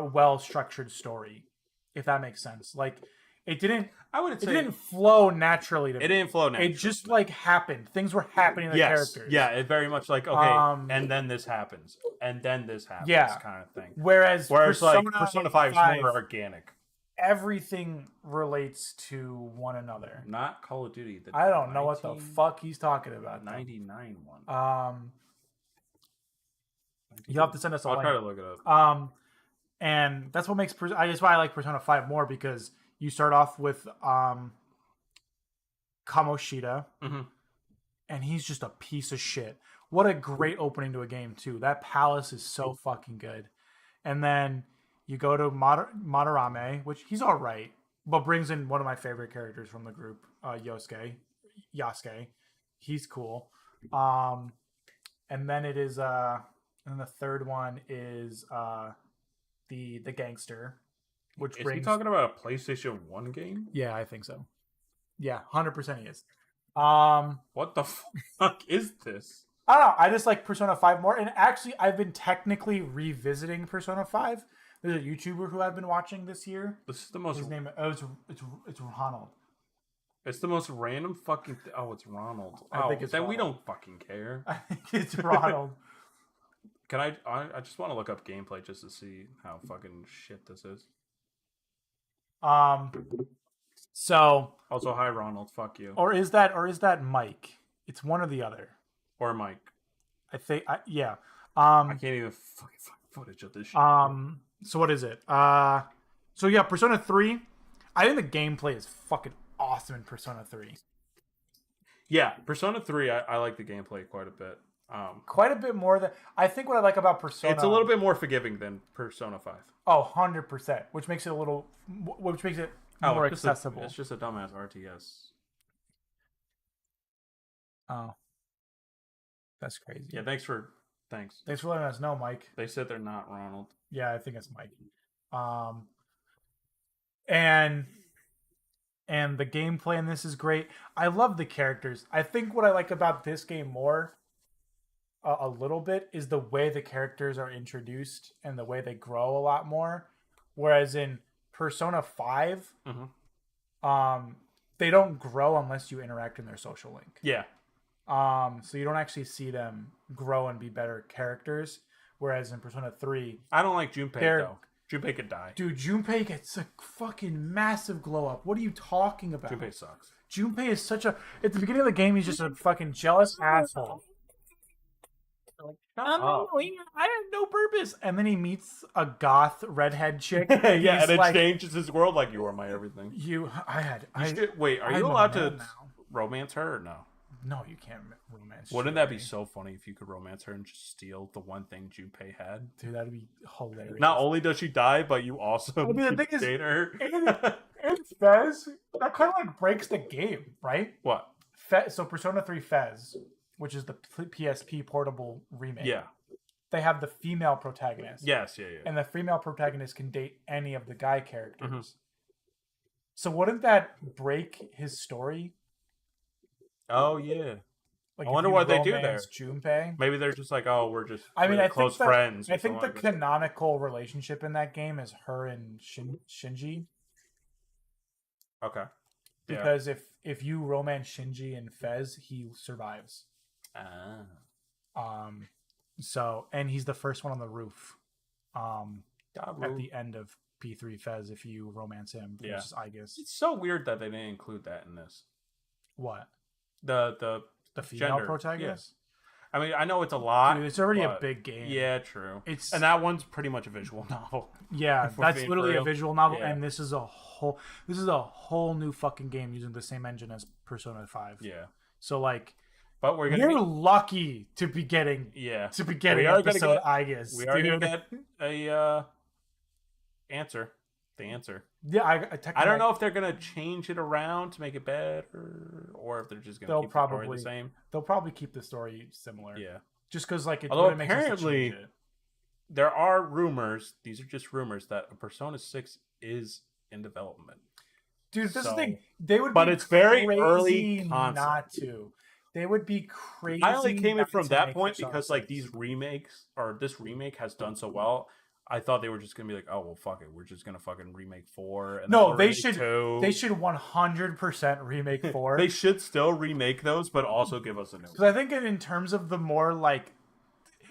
well structured story, if that makes sense. Like it didn't. I wouldn't It say didn't flow naturally to me. it didn't flow naturally. It just like happened. Things were happening to the characters. Yeah, it very much like okay, and then this happens, and then this happens, Yeah. kind of thing. Whereas Like Persona 5 is more organic. everything relates to one another. Not Call of Duty. The I don't know what the fuck he's talking about. though. 99 one. You have to send us a I'll link. try to look it up. And that's what makes that's why I like Persona 5 more, because you start off with Kamoshida, Mhm. and he's just a piece of shit. What a great opening to a game too. That palace is so fucking good. And then you go to Madarame, which he's all right, but brings in one of my favorite characters from the group, Yasuke. He's cool. And then it is and the third one is the gangster, which Is brings. he talking about a PlayStation 1 game? Yeah, I think so. Yeah, 100% he is. What the fuck is this? I don't know. I just like Persona 5 more. And actually, I've been technically revisiting Persona 5. There's a YouTuber who I've been watching this year. This is the most. His name it's Ronald. It's the most random fucking. It's Ronald. I think it's then we Ronald. don't fucking care. I think it's Ronald. Can I just want to look up gameplay just to see how fucking shit this is. So Also, hi Ronald. Fuck you. or is that Mike? It's one or the other. Or Mike. I think yeah. I can't even fucking find footage of this shit. So what is it? So yeah, Persona 3. I think the gameplay is fucking awesome in Persona 3. Yeah, Persona 3. I like the gameplay quite a bit. Quite a bit more than I think. What I like about Persona, It's a little bit more forgiving than Persona 5. Oh, 100%, which makes it more It's just accessible. it's just a dumbass RTS. Oh, that's crazy. Yeah, thanks for letting us know, Mike. They said they're not Ronald. Yeah, I think it's Mike. And the gameplay in this is great. I love the characters. I think what I like about this game more, a little bit is the way the characters are introduced and the way they grow a lot more. Whereas in Persona 5, they don't grow unless you interact in their social link. Yeah. So you don't actually see them grow and be better characters. Whereas in Persona 3, I don't like Junpei though. Junpei could die. Dude, Junpei gets a fucking massive glow up. What are you talking about? Junpei sucks. Junpei is such a... At the beginning of the game, he's just a fucking jealous asshole. Like, I have no purpose. And then he meets a goth redhead chick. Yeah, and it changes his world. Like, you are my everything. Wait, are you allowed to romance her or no? No, you can't romance. Wouldn't that be so funny if you could romance her and just steal the one thing Junpei had? Dude, that'd be hilarious. Not only does she die, but you also date her. And Fez, that kind of like breaks the game, right? What? So Persona 3 Fez, which is the PSP portable remake. Yeah. They have the female protagonist. Yes, yeah. And the female protagonist can date any of the guy characters. So wouldn't that break his story? Oh, yeah. Like, I wonder what they do there. Junpei? Maybe they're just like, oh, we're just close friends. I think the canonical relationship in that game is her and Shinji. Okay. Yeah. Because if you romance Shinji and Fez, he survives. So, and he's the first one on the roof. At the end of P3 Fez, if you romance him, which is Aigis. It's so weird that they didn't include that in this. What? The female gender protagonist? Yeah. I mean, I know it's a lot. Dude, it's already a big game. Yeah, true. And that one's pretty much a visual novel. Yeah, that's literally a visual novel, and this is a whole new fucking game using the same engine as Persona 5. Yeah. So like, but you're lucky to be getting episode Aigis. We are gonna get a answer. The answer. Yeah, I don't know if they're gonna change it around to make it better, or if they're just gonna keep the story the same. They'll probably keep the story similar. Yeah, just because like although apparently there are rumors. These are just rumors that a Persona 6 is in development. Dude, this is the thing. They would, but it's very early concept. Not to. They would be crazy. I only came in from that point because like these remakes or this remake has done so well. I thought they were just gonna be like, oh well, fuck it, we're just gonna fucking remake 4. And no, they should 100% remake 4. They should still remake those, but also give us a new one. Because I think in terms of the more like,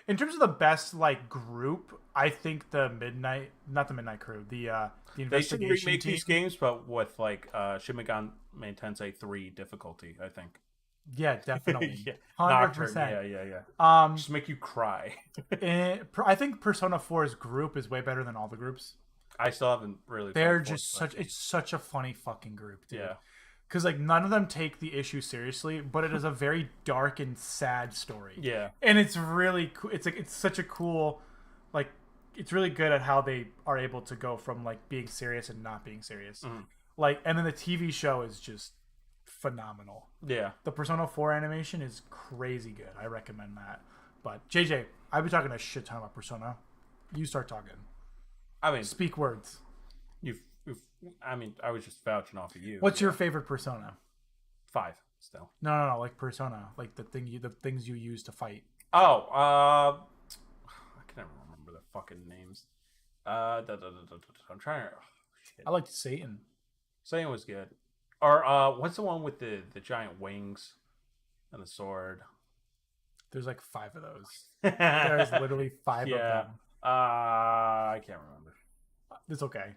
in terms of the best like group, I think not the Midnight Crew, the investigation they should remake team. These games, but with like Shin Megami Tensei 3 difficulty, I think. Yeah, definitely. 100%. Yeah. Just make you cry. I think Persona 4's group is way better than all the groups. I still haven't really. They're just it's such a funny fucking group, dude. Yeah. Because like none of them take the issue seriously, but it is a very dark and sad story. Yeah. And it's really cool. It's like it's such a cool, like it's really good at how they are able to go from like being serious and not being serious. Like, and then the TV show is just phenomenal. Yeah. The Persona 4 animation is crazy good. I recommend that. But JJ, I've been talking a shit ton about Persona. You start talking. I mean, speak words. I was just vouching off of you. What's your favorite Persona? 5 still. No, like Persona, like the things you use to fight. Oh, I can never remember the fucking names. I'm trying to. I liked Satan. Satan was good. Or what's the one with the giant wings and the sword? There's like 5 of those. There's literally 5 of them. I can't remember. It's okay.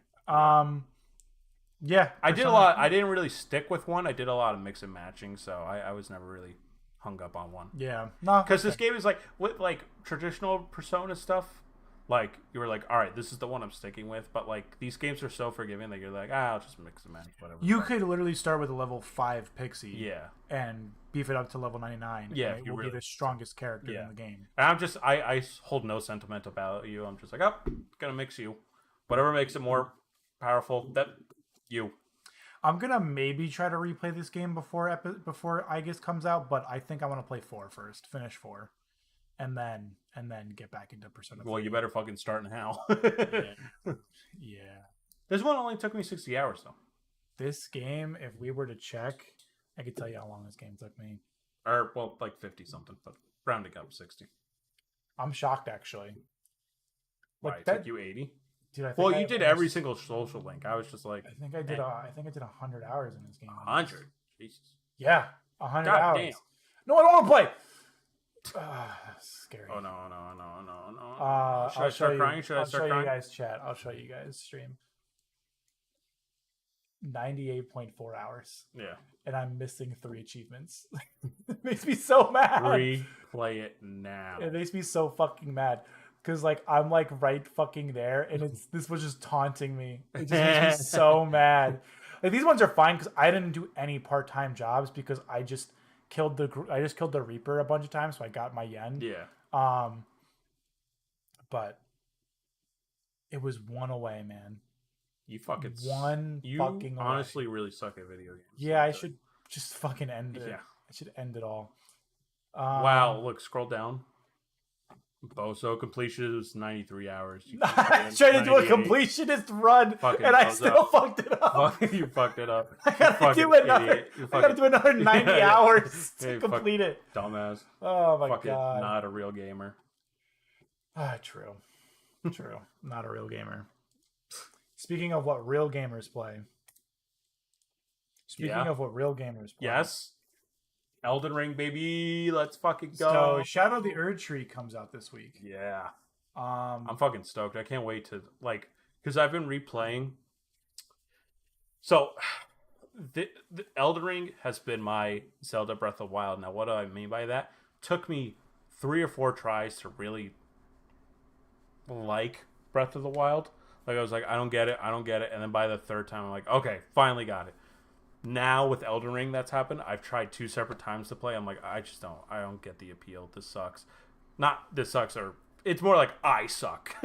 Yeah, I did a lot. I didn't really stick with one. I did a lot of mix and matching, so I was never really hung up on one. Yeah, no, because this game is like with like traditional Persona stuff. Like you were like, all right, this is the one I'm sticking with. But like these games are so forgiving that you're like, I'll just mix and match, whatever. You could literally start with a level 5 Pixie, yeah, and beef it up to level 99. Yeah, and it will be the strongest character in the game. And I'm just, I hold no sentimental value. I'm just like, oh, gonna mix you, whatever makes it more powerful. That you. I'm gonna maybe try to replay this game before Aigis comes out, but I think I want to play 4 first, finish 4. And then get back into Persona 3. Well, you better fucking start now. Yeah. This one only took me 60 hours, though. This game, if we were to check, I could tell you how long this game took me. Or, well, like 50-something, but rounding up 60. I'm shocked actually. Why Like it that, took you 80? dude. I think Well, I you did almost- every single social link. I was just like, I think I did. I think I did 100 hours in this game. 100. Jesus. Yeah, 100 God hours. damn. No, I don't want to play. That's scary. Oh no. Should I'll I start show crying? you. Should I I'll start show crying? you guys chat. I'll show you guys stream. 98.4 hours, Yeah. and I'm missing 3 achievements. It makes me so mad. Replay it now. It makes me so fucking mad because like I'm like right fucking there, and this was just taunting me. It just makes me so mad. Like these ones are fine because I didn't do any part-time jobs because I just killed the Reaper a bunch of times, so I got my yen. Yeah. But it was one away, man. You fucking You fucking honestly really suck at video games. Yeah, I should just fucking end it. Yeah. I should end it all. Wow, look, scroll down. Boso completion is 93 hours. I tried to do a completionist run, and I still fucked it up. You fucked it up. I gotta do another 90 hours to complete it. Dumbass. Oh my god. Not a real gamer. True. True. Not a real gamer. Speaking of what real gamers play. Yes. Elden Ring, baby. Let's fucking go. So Shadow of the Erd Tree comes out this week. Yeah. I'm fucking stoked. I can't wait to because I've been replaying. So the Elden Ring has been my Zelda Breath of the Wild. Now what do I mean by that? Took me 3 or 4 tries to really like Breath of the Wild. Like I was like, I don't get it. And then by the 3rd time I'm like, okay, finally got it. Now with Elden Ring that's happened, I've tried 2 separate times to play. I'm like, I don't get the appeal. This sucks. Not this sucks, or it's more like I suck.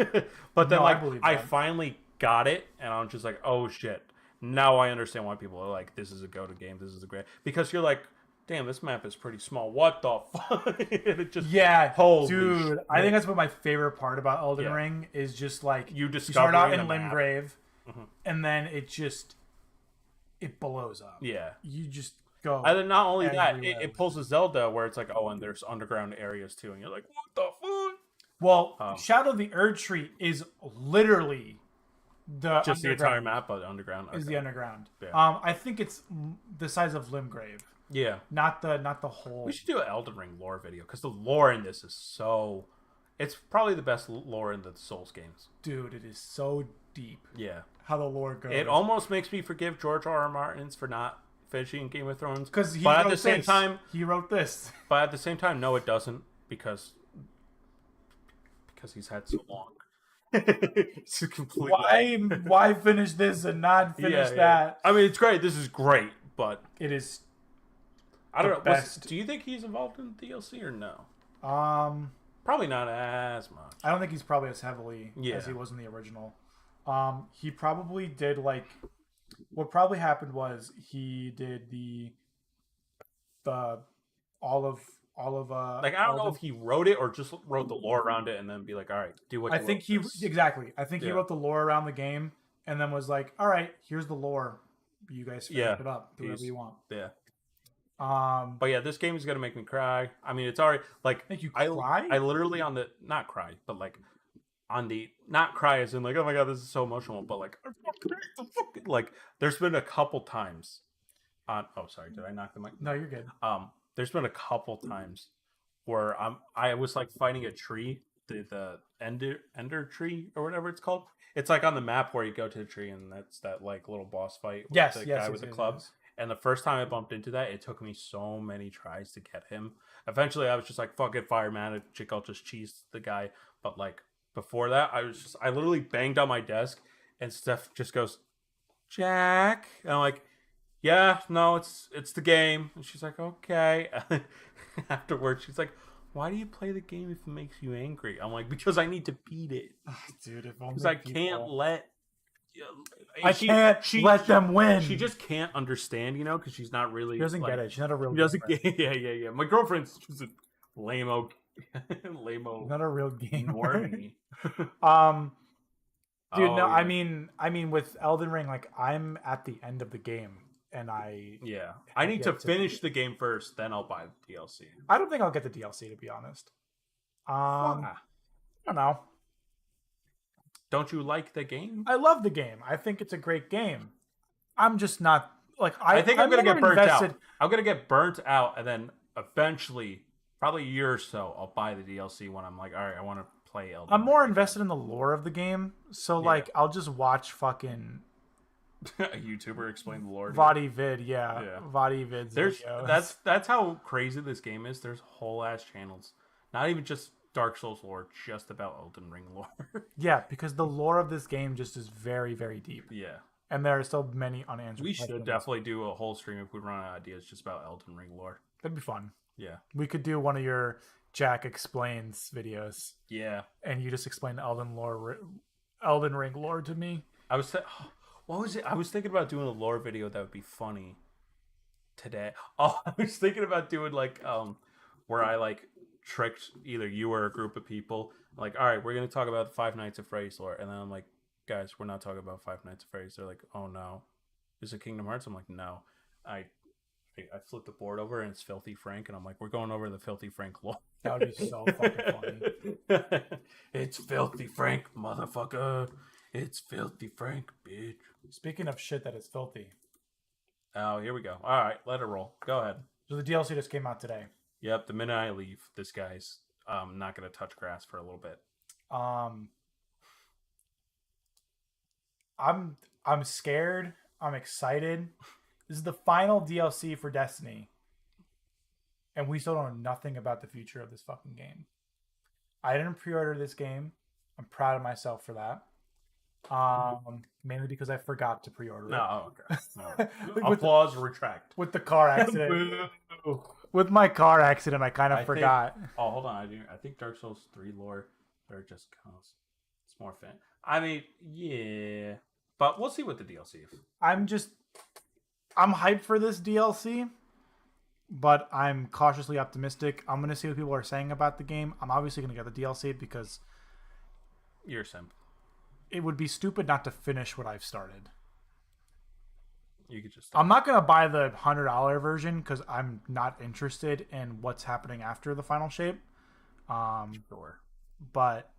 But then I finally got it, and I'm just like, oh shit. Now I understand why people are like, this is a go-to game. This is a great, because you're like, damn, this map is pretty small. What the fuck? It just, holy dude. Shit. I think that's what my favorite part about Elden Ring is just like you start out in Limgrave, and then it blows up. Yeah. You just go. And then not only that, it pulls a Zelda where it's like, oh, and there's underground areas too. And you're like, what the fuck? Well, Shadow of the Erd Tree is literally the entire map, but underground. Is the underground. Yeah. I think it's the size of Limgrave. Yeah. Not the whole. We should do an Elden Ring lore video because the lore in this is so. It's probably the best lore in the Souls games. Dude, it is so deep. Yeah. How the lore goes. It almost makes me forgive George R. R. Martin's for not finishing Game of Thrones. Because he wrote this. But at the same time, no, it doesn't, because he's had so long. It's completely... Why finish this and not finish that? I mean, it's great. This is great, but it is. I don't know. Do you think he's involved in the DLC or no? Probably not as much. I don't think he's probably as heavily as he was in the original. He probably did what probably happened was he did all of I don't know if he wrote it or just wrote the lore around it and then be like, all right, do what you I think he wrote the lore around the game and then was like, all right, here's the lore. You guys finish it up. Do whatever you want. Yeah. But yeah, this game is gonna make me cry. I mean, it's already make you cry. I literally not cry, but not cry as in like, oh my god, this is so emotional, but there's been a couple times oh sorry, did I knock the mic? No, you're good. There's been a couple times where I was like fighting a tree, the ender tree or whatever it's called. It's like on the map where you go to the tree and that's that like little boss fight with the guy with the club. Yes. And the first time I bumped into that, it took me so many tries to get him. Eventually I was just like, fuck it, fire magic, I'll just cheese the guy. But like before that, I literally banged on my desk and Steph just goes, Jack. And I'm like, yeah, no, it's the game. And she's like, okay. Afterwards, she's like, why do you play the game if it makes you angry? I'm like, because I need to beat it. Dude, if only because I can't let... I can't let them win. She just can't understand, because she's not really... She doesn't get it. She's not a real gamer. Yeah. My girlfriend's just a lame-o... Not a real gamer. Dude, no, yeah. I mean, with Elden Ring, I'm at the end of the game. And I need to finish the game first, then I'll buy the DLC. I don't think I'll get the DLC, to be honest. Why? I don't know. Don't you like the game? I love the game. I think it's a great game. I'm just not like I think I'm I'm gonna more get burnt invested. out. I'm gonna get burnt out, and then eventually, probably a year or so, I'll buy the DLC when I'm like, all right, I want to play Elden I'm Ring more again. invested in the lore of the game. So Yeah. like I'll just watch fucking A YouTuber explain the lore. Vadi vid, Yeah. Vadi vids There's videos. that's how crazy this game is. There's whole ass channels, not even just Dark Souls lore, just about Elden Ring lore. Yeah, because the lore of this game just is very, very deep, Yeah, and there are still many unanswered we should questions. definitely do a whole stream if we run out of ideas just about Elden Ring lore. That'd be fun. Yeah, We could do one of your Jack explains videos, yeah. and you just explain Elden Ring lore to me. I was what was it? I was thinking about doing a lore video that would be funny today. Oh, I was thinking about doing like where I like tricked either you or a group of people. Like, all right, we're gonna talk about the Five Nights at Freddy's lore, and then I'm like, guys, we're not talking about Five Nights at Freddy's. They're like, oh no, is it Kingdom Hearts? I'm like, no. I I flipped the board over and it's Filthy Frank, and I'm like, we're going over the Filthy Frank lore. That would be so fucking funny. It's Filthy Frank, motherfucker. It's Filthy Frank, bitch. Speaking of shit that is filthy, Oh, here we go. All right, let it roll. Go ahead. so the DLC just came out today. Yep, the minute I leave, this guy's not gonna touch grass for a little bit. Um, I'm scared. I'm excited. This is the final DLC for Destiny, and we still don't know nothing about the future of this fucking game. I didn't pre-order this game. I'm proud of myself for that. Mainly because I forgot to pre-order it. No, okay. No. with, Applause, retract. with the car accident. With my car accident, I kind of I forgot. Oh, hold on. I think Dark Souls 3 lore, there just comes. It's more fan. I mean, yeah. But we'll see what the DLC is. I'm hyped for this DLC, but I'm cautiously optimistic. I'm gonna see what people are saying about the game. I'm obviously gonna get the DLC because You're a simp. it would be stupid not to finish what I've started. You could just. I'm not gonna buy the $100 version because I'm not interested in what's happening after the final shape. Sure. But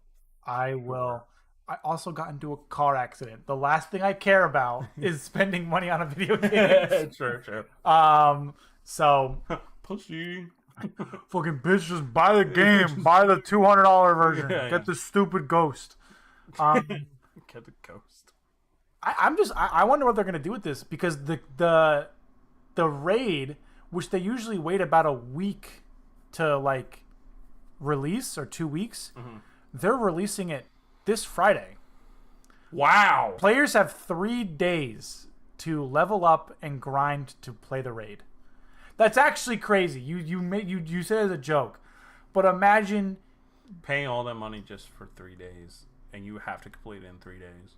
I will. I also got into a car accident. The last thing I care about is spending money on a video game. Sure. So Pussy. fucking bitch, just buy the game. Buy the $200 version. Yeah, Get the stupid ghost. Get the ghost. I wonder what they're gonna do with this because the raid, which they usually wait about a week to like release or 2 weeks, they're releasing it this Friday. Wow. Players have 3 days to level up and grind to play the raid. That's actually crazy. You said it as a joke, but imagine Paying all that money just for 3 days, and you have to complete it in 3 days.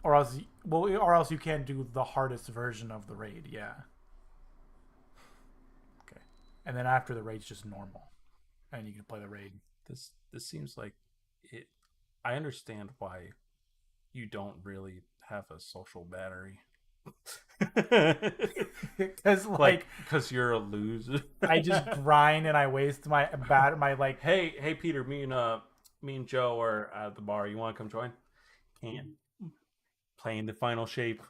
or else you can't do the hardest version of the raid. Yeah. Okay. And then after the raid's just normal, and you can play the raid. This seems like it. I understand why you don't really have a social battery. Because because you're a loser. I just grind and I waste my like. Hey Peter, me and Joe are at the bar. You want to come join? Can playing the final shape,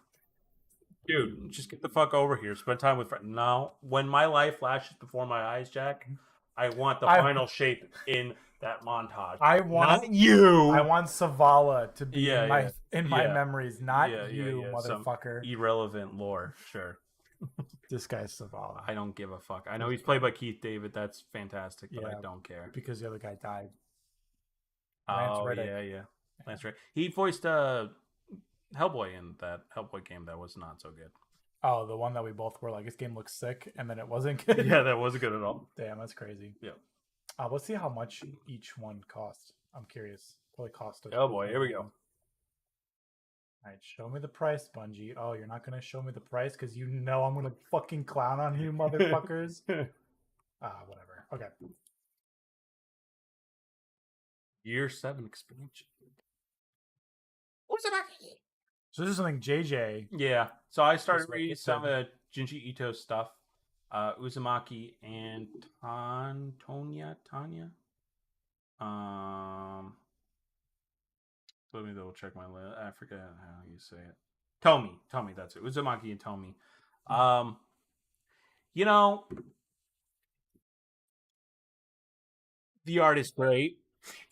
dude. Just get the fuck over here. Spend time with friends. No, when my life flashes before my eyes, Jack, I want the final shape in that montage. I want not you. I want Savala to be in my memories, not you, motherfucker. Some irrelevant lore, sure. This guy's Savala. I don't give a fuck. I know he's played by Keith David. That's fantastic, but I don't care because the other guy died. Oh yeah. Lance Reddick. He voiced Hellboy in that Hellboy game that was not so good. Oh, the one that we both were like, this game looks sick, and then it wasn't good. Yeah, that wasn't good at all. Damn, that's crazy. Yeah. Let's see how much each one costs. I'm curious. Probably cost. Oh boy, here we go. All right, show me the price, Bungie. Oh, you're not gonna show me the price because you know I'm gonna fucking clown on you, motherfuckers. Whatever. Okay. Year 7 expansion. So this is something JJ. Yeah. So I started reading some of Junji Ito stuff. Uzumaki and Tanya. Um, Let me double check my list. I forget how you say it. Tomi, that's it. Uzumaki and Tomi. Um, you know, the art is great.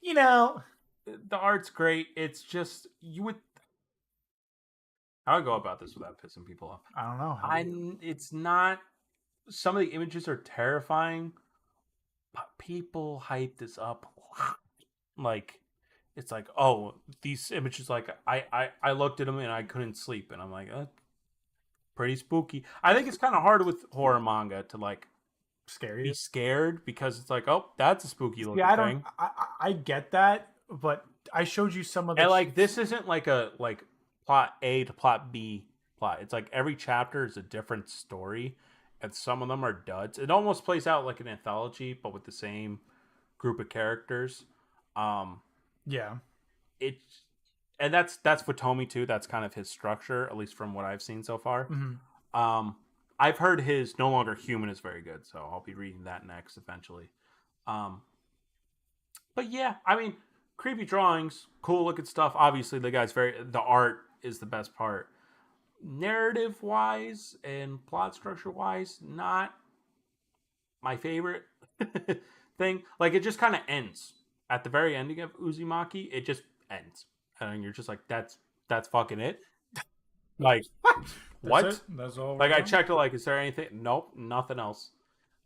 You know, The art's great. It's just you would. How do I go about this without pissing people off? I don't know. How do you? It's not. Some of the images are terrifying, but people hype this up a lot. Like, it's like, oh, these images. Like, I looked at them and I couldn't sleep, and I'm like, pretty spooky. I think it's kind of hard with horror manga to like be Scary. scared because it's like, oh, that's a spooky looking Yeah, I don't. thing. I get that, but I showed you some of the. And like this isn't like a like plot A to plot B plot. It's like every chapter is a different story, and some of them are duds. It almost plays out like an anthology, but with the same group of characters. Um, Yeah. it's and that's Futomi too. That's kind of his structure, at least from what I've seen so far. Mm-hmm. Um, I've heard his No Longer Human is very good, so I'll be reading that next eventually. Um, but yeah, I mean, creepy drawings, cool looking stuff. Obviously, the art is the best part. Narrative wise and plot structure wise, not my favorite thing. Like it just kind of ends at the very ending of Uzumaki. It just ends, and you're just like, that's fucking it. Like That's what? it. That's all. Like I checked it. Like, is there anything? Nope, nothing else.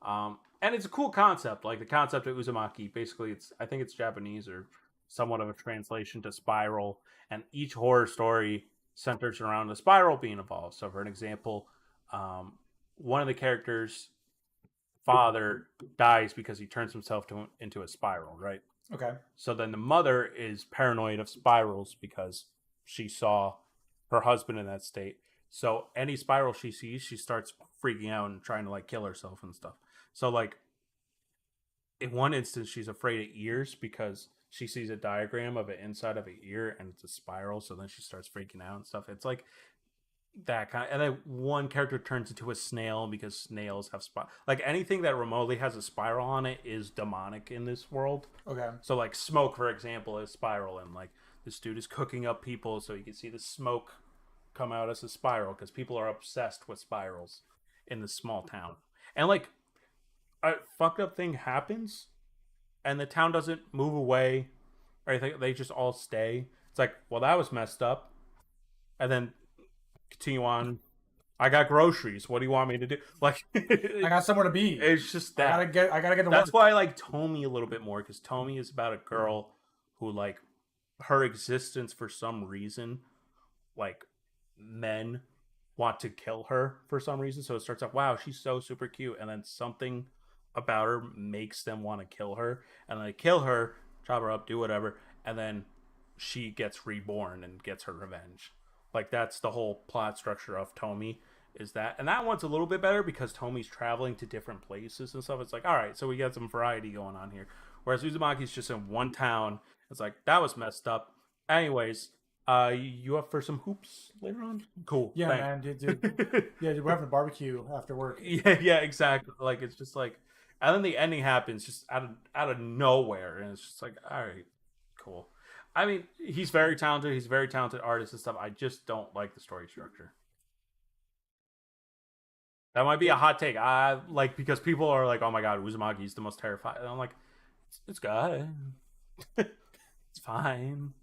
And it's a cool concept. Like the concept of Uzumaki. Basically, I think it's Japanese or somewhat of a translation to spiral. And each horror story centers around a spiral being evolved. So, for an example, um, one of the characters' father dies because he turns himself into a spiral. Right. Okay. So then the mother is paranoid of spirals because she saw her husband in that state. So any spiral she sees, she starts freaking out and trying to like kill herself and stuff. So like in one instance, she's afraid of ears because she sees a diagram of it inside of an ear and it's a spiral. So then she starts freaking out and stuff. It's like that kind of, and then one character turns into a snail because snails have like anything that remotely has a spiral on it is demonic in this world. Okay. So like smoke, for example, is spiral, and like this dude is cooking up people, so you can see the smoke come out as a spiral because people are obsessed with spirals in this small town. And like a fucked up thing happens, and the town doesn't move away or anything; they just all stay. It's like, well, that was messed up, and then continue on. I got groceries. What do you want me to do? Like, I got somewhere to be. it's just that. I gotta get to That's work. why I like Tomi a little bit more because Tomi is about a girl who like her existence for some reason, like men want to kill her for some reason. So it starts off, wow, she's so super cute, and then something about her makes them want to kill her, and they kill her, chop her up, do whatever, and then she gets reborn and gets her revenge. Like that's the whole plot structure of Tomi is that, and that one's a little bit better because Tomi's traveling to different places and stuff. It's like, all right, so we got some variety going on here. Whereas Uzumaki's just in one town. It's like that was messed up. Anyways, you up for some hoops later on? Cool. Yeah, thanks. man. Yeah, dude, we're having a barbecue after work. Yeah, exactly. Like it's just like, and then the ending happens just out of nowhere, and it's just like, all right, cool. I mean, he's very talented. He's a very talented artist and stuff. I just don't like the story structure. That might be a hot take. I like because people are like, "Oh my god, Uzumaki's the most terrifying." And I'm like, it's good. It's fine.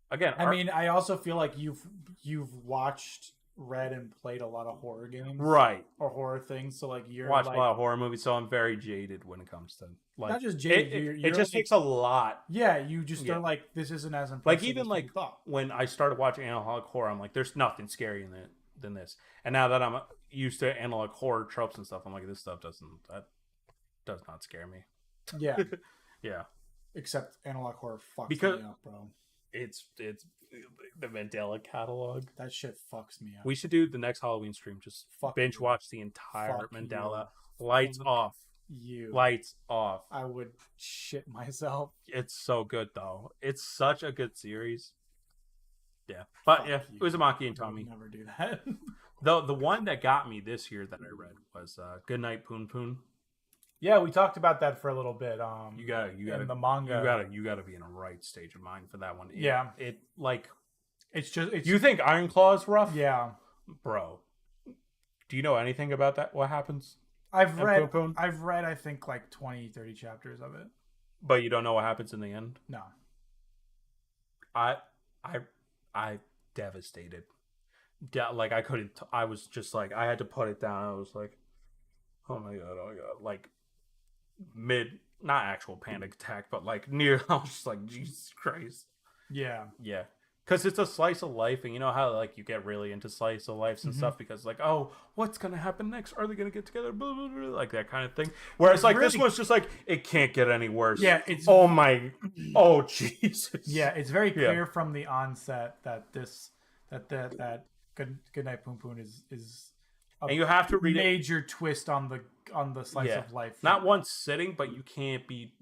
Again, I mean, I also feel like you've watched, read, and played a lot of horror games, right? or horror things. So like you're Watch like, a lot of horror movies, so I'm very jaded when it comes to like. not just jaded. It just like, takes a lot. yeah, you just Yeah. are like, this isn't as Like impressive even as like people thought. when I started watching analog horror, I'm like, there's nothing scarier than this. And now that I'm used to analog horror tropes and stuff, I'm like, this stuff does not scare me. Yeah, Yeah, except analog horror fucks Because- me up, bro. it's the Mandela catalog. That shit fucks me up. We should do the next Halloween stream. Just Fuck binge you. watch the entire Fuck Mandela. you. Lights Fuck off. You. Lights off. I would shit myself. It's so good though. It's such a good series. Yeah, but Fuck yeah, you. Uzumaki and I Tommy. would never do that. The one that got me this year that I read was Goodnight Poon Poon. Yeah, we talked about that for a little bit. You gotta in the manga. you gotta be in a right stage of mind for that one. Yeah. It like It's you think Iron Claw's rough? yeah. Bro. Do you know anything about that? What happens? I've in read Poon Poon? I think like 20, 30 chapters of it. But you don't know what happens in the end? No. I I I devastated. Like I couldn't. I was just like I had to put it down. I was like, oh my god, like mid, not actual panic attack, but like near. I was just like, Jesus Christ. Yeah. Yeah, because it's a slice of life, and you know how like you get really into slice of lives and stuff because like, oh, what's gonna happen next? Are they gonna get together? Blah, blah, blah, like that kind of thing. Whereas It's like this really- one's just like it can't get any worse. Yeah, it's oh my, oh Jesus. yeah, it's very clear from the onset that that Good Night Poon Poon is a And you have to read it. major twist on the slice of life. Not one sitting, but you can't be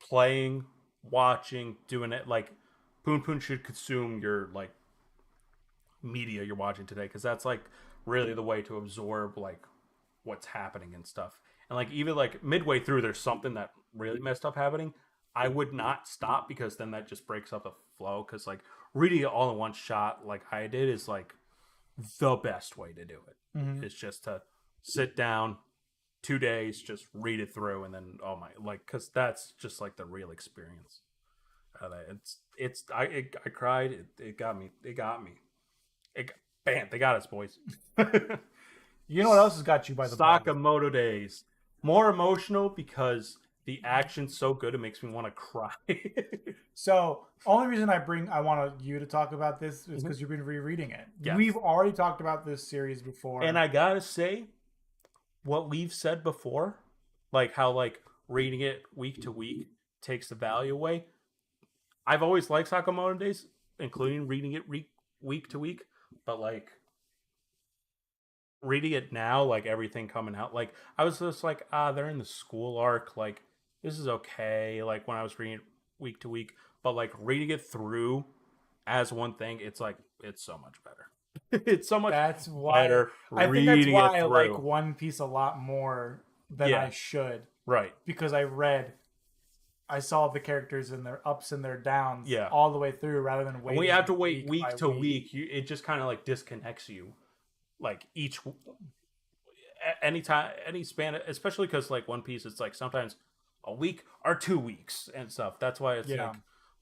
playing, watching, doing it. Like Poon Poon should consume your like media you're watching today, because that's like really the way to absorb like what's happening and stuff. And like even like midway through, there's something that really messed up happening. I would not stop, because then that just breaks up the flow. Because like reading it all in one shot, like I did, is like the best way to do it. It's just to sit down 2 days, just read it through, and then oh my, like, because that's just like the real experience. I cried. It got me. Bam, they got us, boys. You know what else has got you by the balls? Sakamoto Days. More emotional because the action's so good it makes me want to cry. So, only reason I want you to talk about this is because you've been rereading it. Yes. We've already talked about this series before. And I gotta say, what we've said before, like how like reading it week to week takes the value away. I've always liked Sakamoto Days, including reading it week to week, but like reading it now, like everything coming out, like I was just like, they're in the school arc, like this is okay. Like when I was reading it week to week, but like reading it through as one thing, it's like it's so much better. It's so much that's why better. I think that's why I through. like One Piece a lot more than Yeah. I should. Right. Because I saw the characters and their ups and their downs Yeah. all the way through, rather than waiting. When you have to wait week by to week, it just kind of like disconnects you. Like any span, especially because like One Piece, it's like sometimes a week or 2 weeks and stuff. That's why it's like,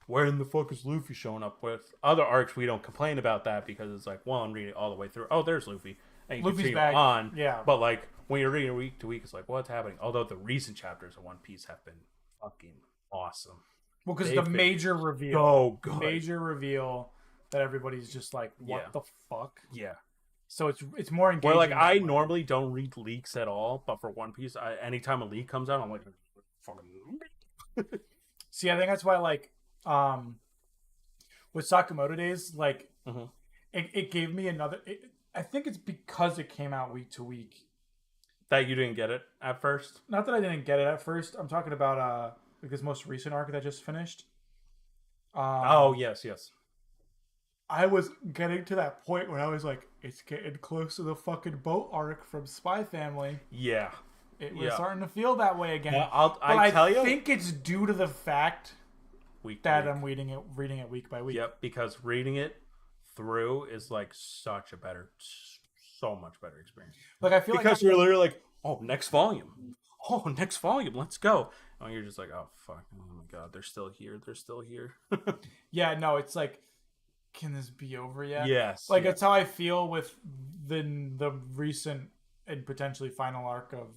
where in the fuck is Luffy showing up? With other arcs, we don't complain about that because it's like, well, I'm reading it all the way through. Oh, there's Luffy, and you Luffy's continue back. on. Yeah. But like when you're reading week to week, it's like, what's happening? Although the recent chapters of One Piece have been fucking awesome. Well, because They've the been major reveal, so good. major reveal that everybody's just like, what Yeah. the fuck? Yeah. So it's more engaging. Where like I that way. normally don't read leaks at all, but for One Piece, anytime a leak comes out, I'm like, fucking. See, I think that's why like with Sakamoto Days, like Mhm. it gave me another. I think it's because it came out week to week. That you didn't get it at first. Not that I didn't get it at first. I'm talking about like his most recent arc that just finished. Oh yes. I was getting to that point where I was like, it's getting close to the fucking boat arc from Spy Family. Yeah. It was starting to feel that way again. Well, I tell you, think it's due to the fact week to that week. I'm reading it week by week. Yep, because reading it through is like such a so much better experience. Like I feel Because like you're literally like, oh, next volume. Oh, next volume. Let's go. And you're just like, oh fuck, oh my god, they're still here. They're still here. yeah, no, it's like, can this be over yet? Yes. Like that's how I feel with the recent and potentially final arc of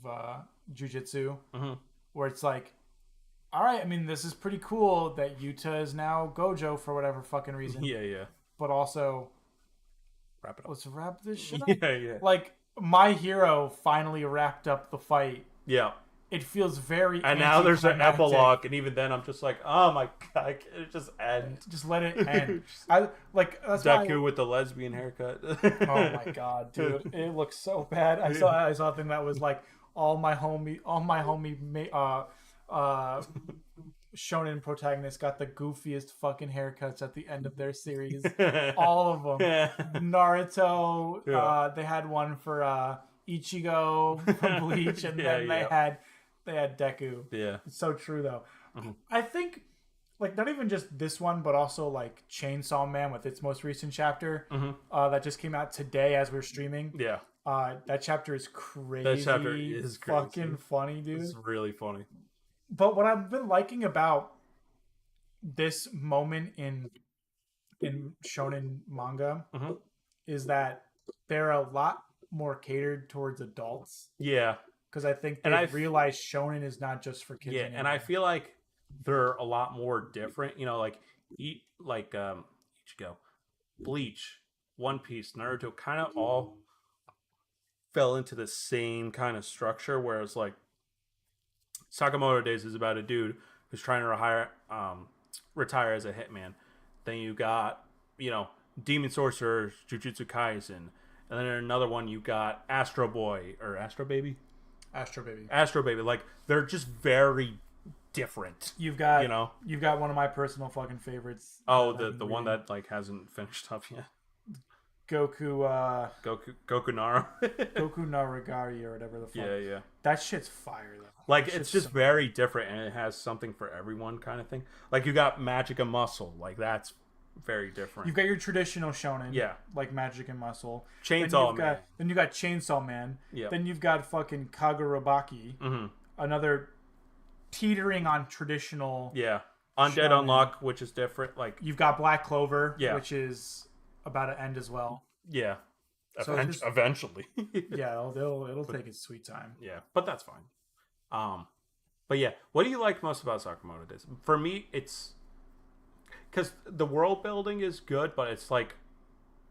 Jujutsu, where it's like, all right, I mean, this is pretty cool that Yuta is now Gojo for whatever fucking reason. Yeah. But also, Wrap it up. let's wrap this shit up. Yeah. Like, my hero finally wrapped up the fight. Yeah. It feels very And now there's an anticlimactic. epilogue, and even then I'm just like, oh my god, can it just end? Just let it end. I like that's why. Deku with the lesbian haircut. Oh my god, dude, it looks so bad. I saw a thing that was like all my homie shonen protagonists got the goofiest fucking haircuts at the end of their series. All of them. Naruto, they had one for Ichigo from Bleach, and then they had They had Deku. Yeah. It's so true though. Mm-hmm. I think like not even just this one, but also like Chainsaw Man with its most recent chapter that just came out today as we're streaming. Yeah. That chapter is crazy. That chapter is crazy. Fucking funny, dude. It's really funny. But what I've been liking about this moment in shonen manga is that they're a lot more catered towards adults. Yeah. Because I think they realize shonen is not just for kids. Yeah, anymore. and I feel like they're a lot more different. You know, like Ichigo, Bleach, One Piece, Naruto, kind of all fell into the same kind of structure. Whereas like Sakamoto Days is about a dude who's trying to retire as a hitman. Then you got Demon Sorcerer, Jujutsu Kaisen, and then another one you got Astro Boy or Astro Baby. Astro Baby. Like they're just very different. You've got one of my personal fucking favorites. Oh, the one that like hasn't finished up yet. Goku Naro. Goku Naragari or whatever the fuck. Yeah. That shit's fire though. Like it's just very different and it has something for everyone kind of thing. Like you got Magic and Muscle. Like that's very different. You've got your traditional shonen. Yeah. Like Magic and Muscle. Chainsaw Man. Then you got Chainsaw Man. Yeah. Then you've got fucking Kagurabaki. Another teetering on traditional. Yeah. Undead shonen. Unlock, which is different. Like you've got Black Clover, yeah. which is about to end as well. Yeah. So eventually. Yeah, it'll take its sweet time. Yeah, but that's fine. But yeah, what do you like most about Sakamoto Days? For me, it's because the world building is good, but it's like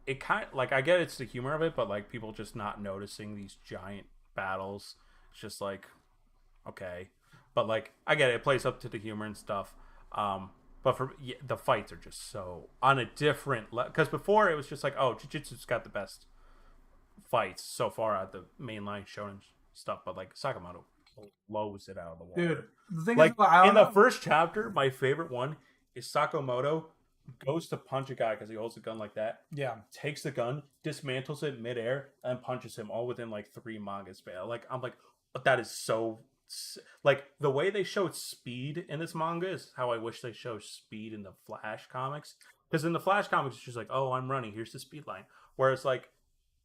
it kind of like I get it's the humor of it, but like people just not noticing these giant battles. It's just like okay, but like I get it plays up to the humor and stuff. But the fights are just so on a different level. Because before it was just like, oh, Jujutsu's got the best fights so far at the mainline shonen stuff. But like Sakamoto blows it out of the water. Dude, the thing like is, the first chapter, my favorite one is Sakamoto goes to punch a guy because he holds a gun like that. Yeah. Takes the gun, dismantles it midair, and punches him all within like 3 mangas. Like I'm like, that is so. Like the way they showed speed in this manga is how I wish they showed speed in the Flash comics. Because in the Flash comics, it's just like, oh, I'm running. Here's the speed line. Whereas like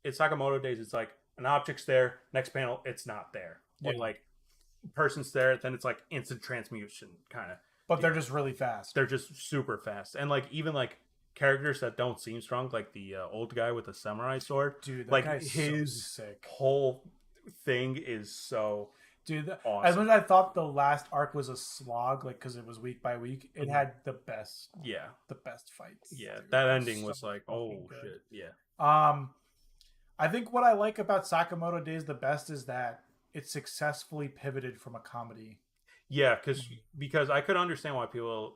it's Sakamoto Days, it's like an object's there. Next panel, it's not there. Yeah. Or like person's there, then it's like instant transmutation kind of. But they're just really fast. They're just super fast, and like even like characters that don't seem strong, like the old guy with the samurai sword. Dude, that like guy's his so sick. Whole thing is so. Dude, awesome. As much as I thought the last arc was a slog, like because it was week by week, it had the best. Yeah, the best fights. Yeah, dude. That ending was like, oh shit. Yeah. I think what I like about Sakamoto Days the best is that it successfully pivoted from a comedy. Yeah, because I could understand why people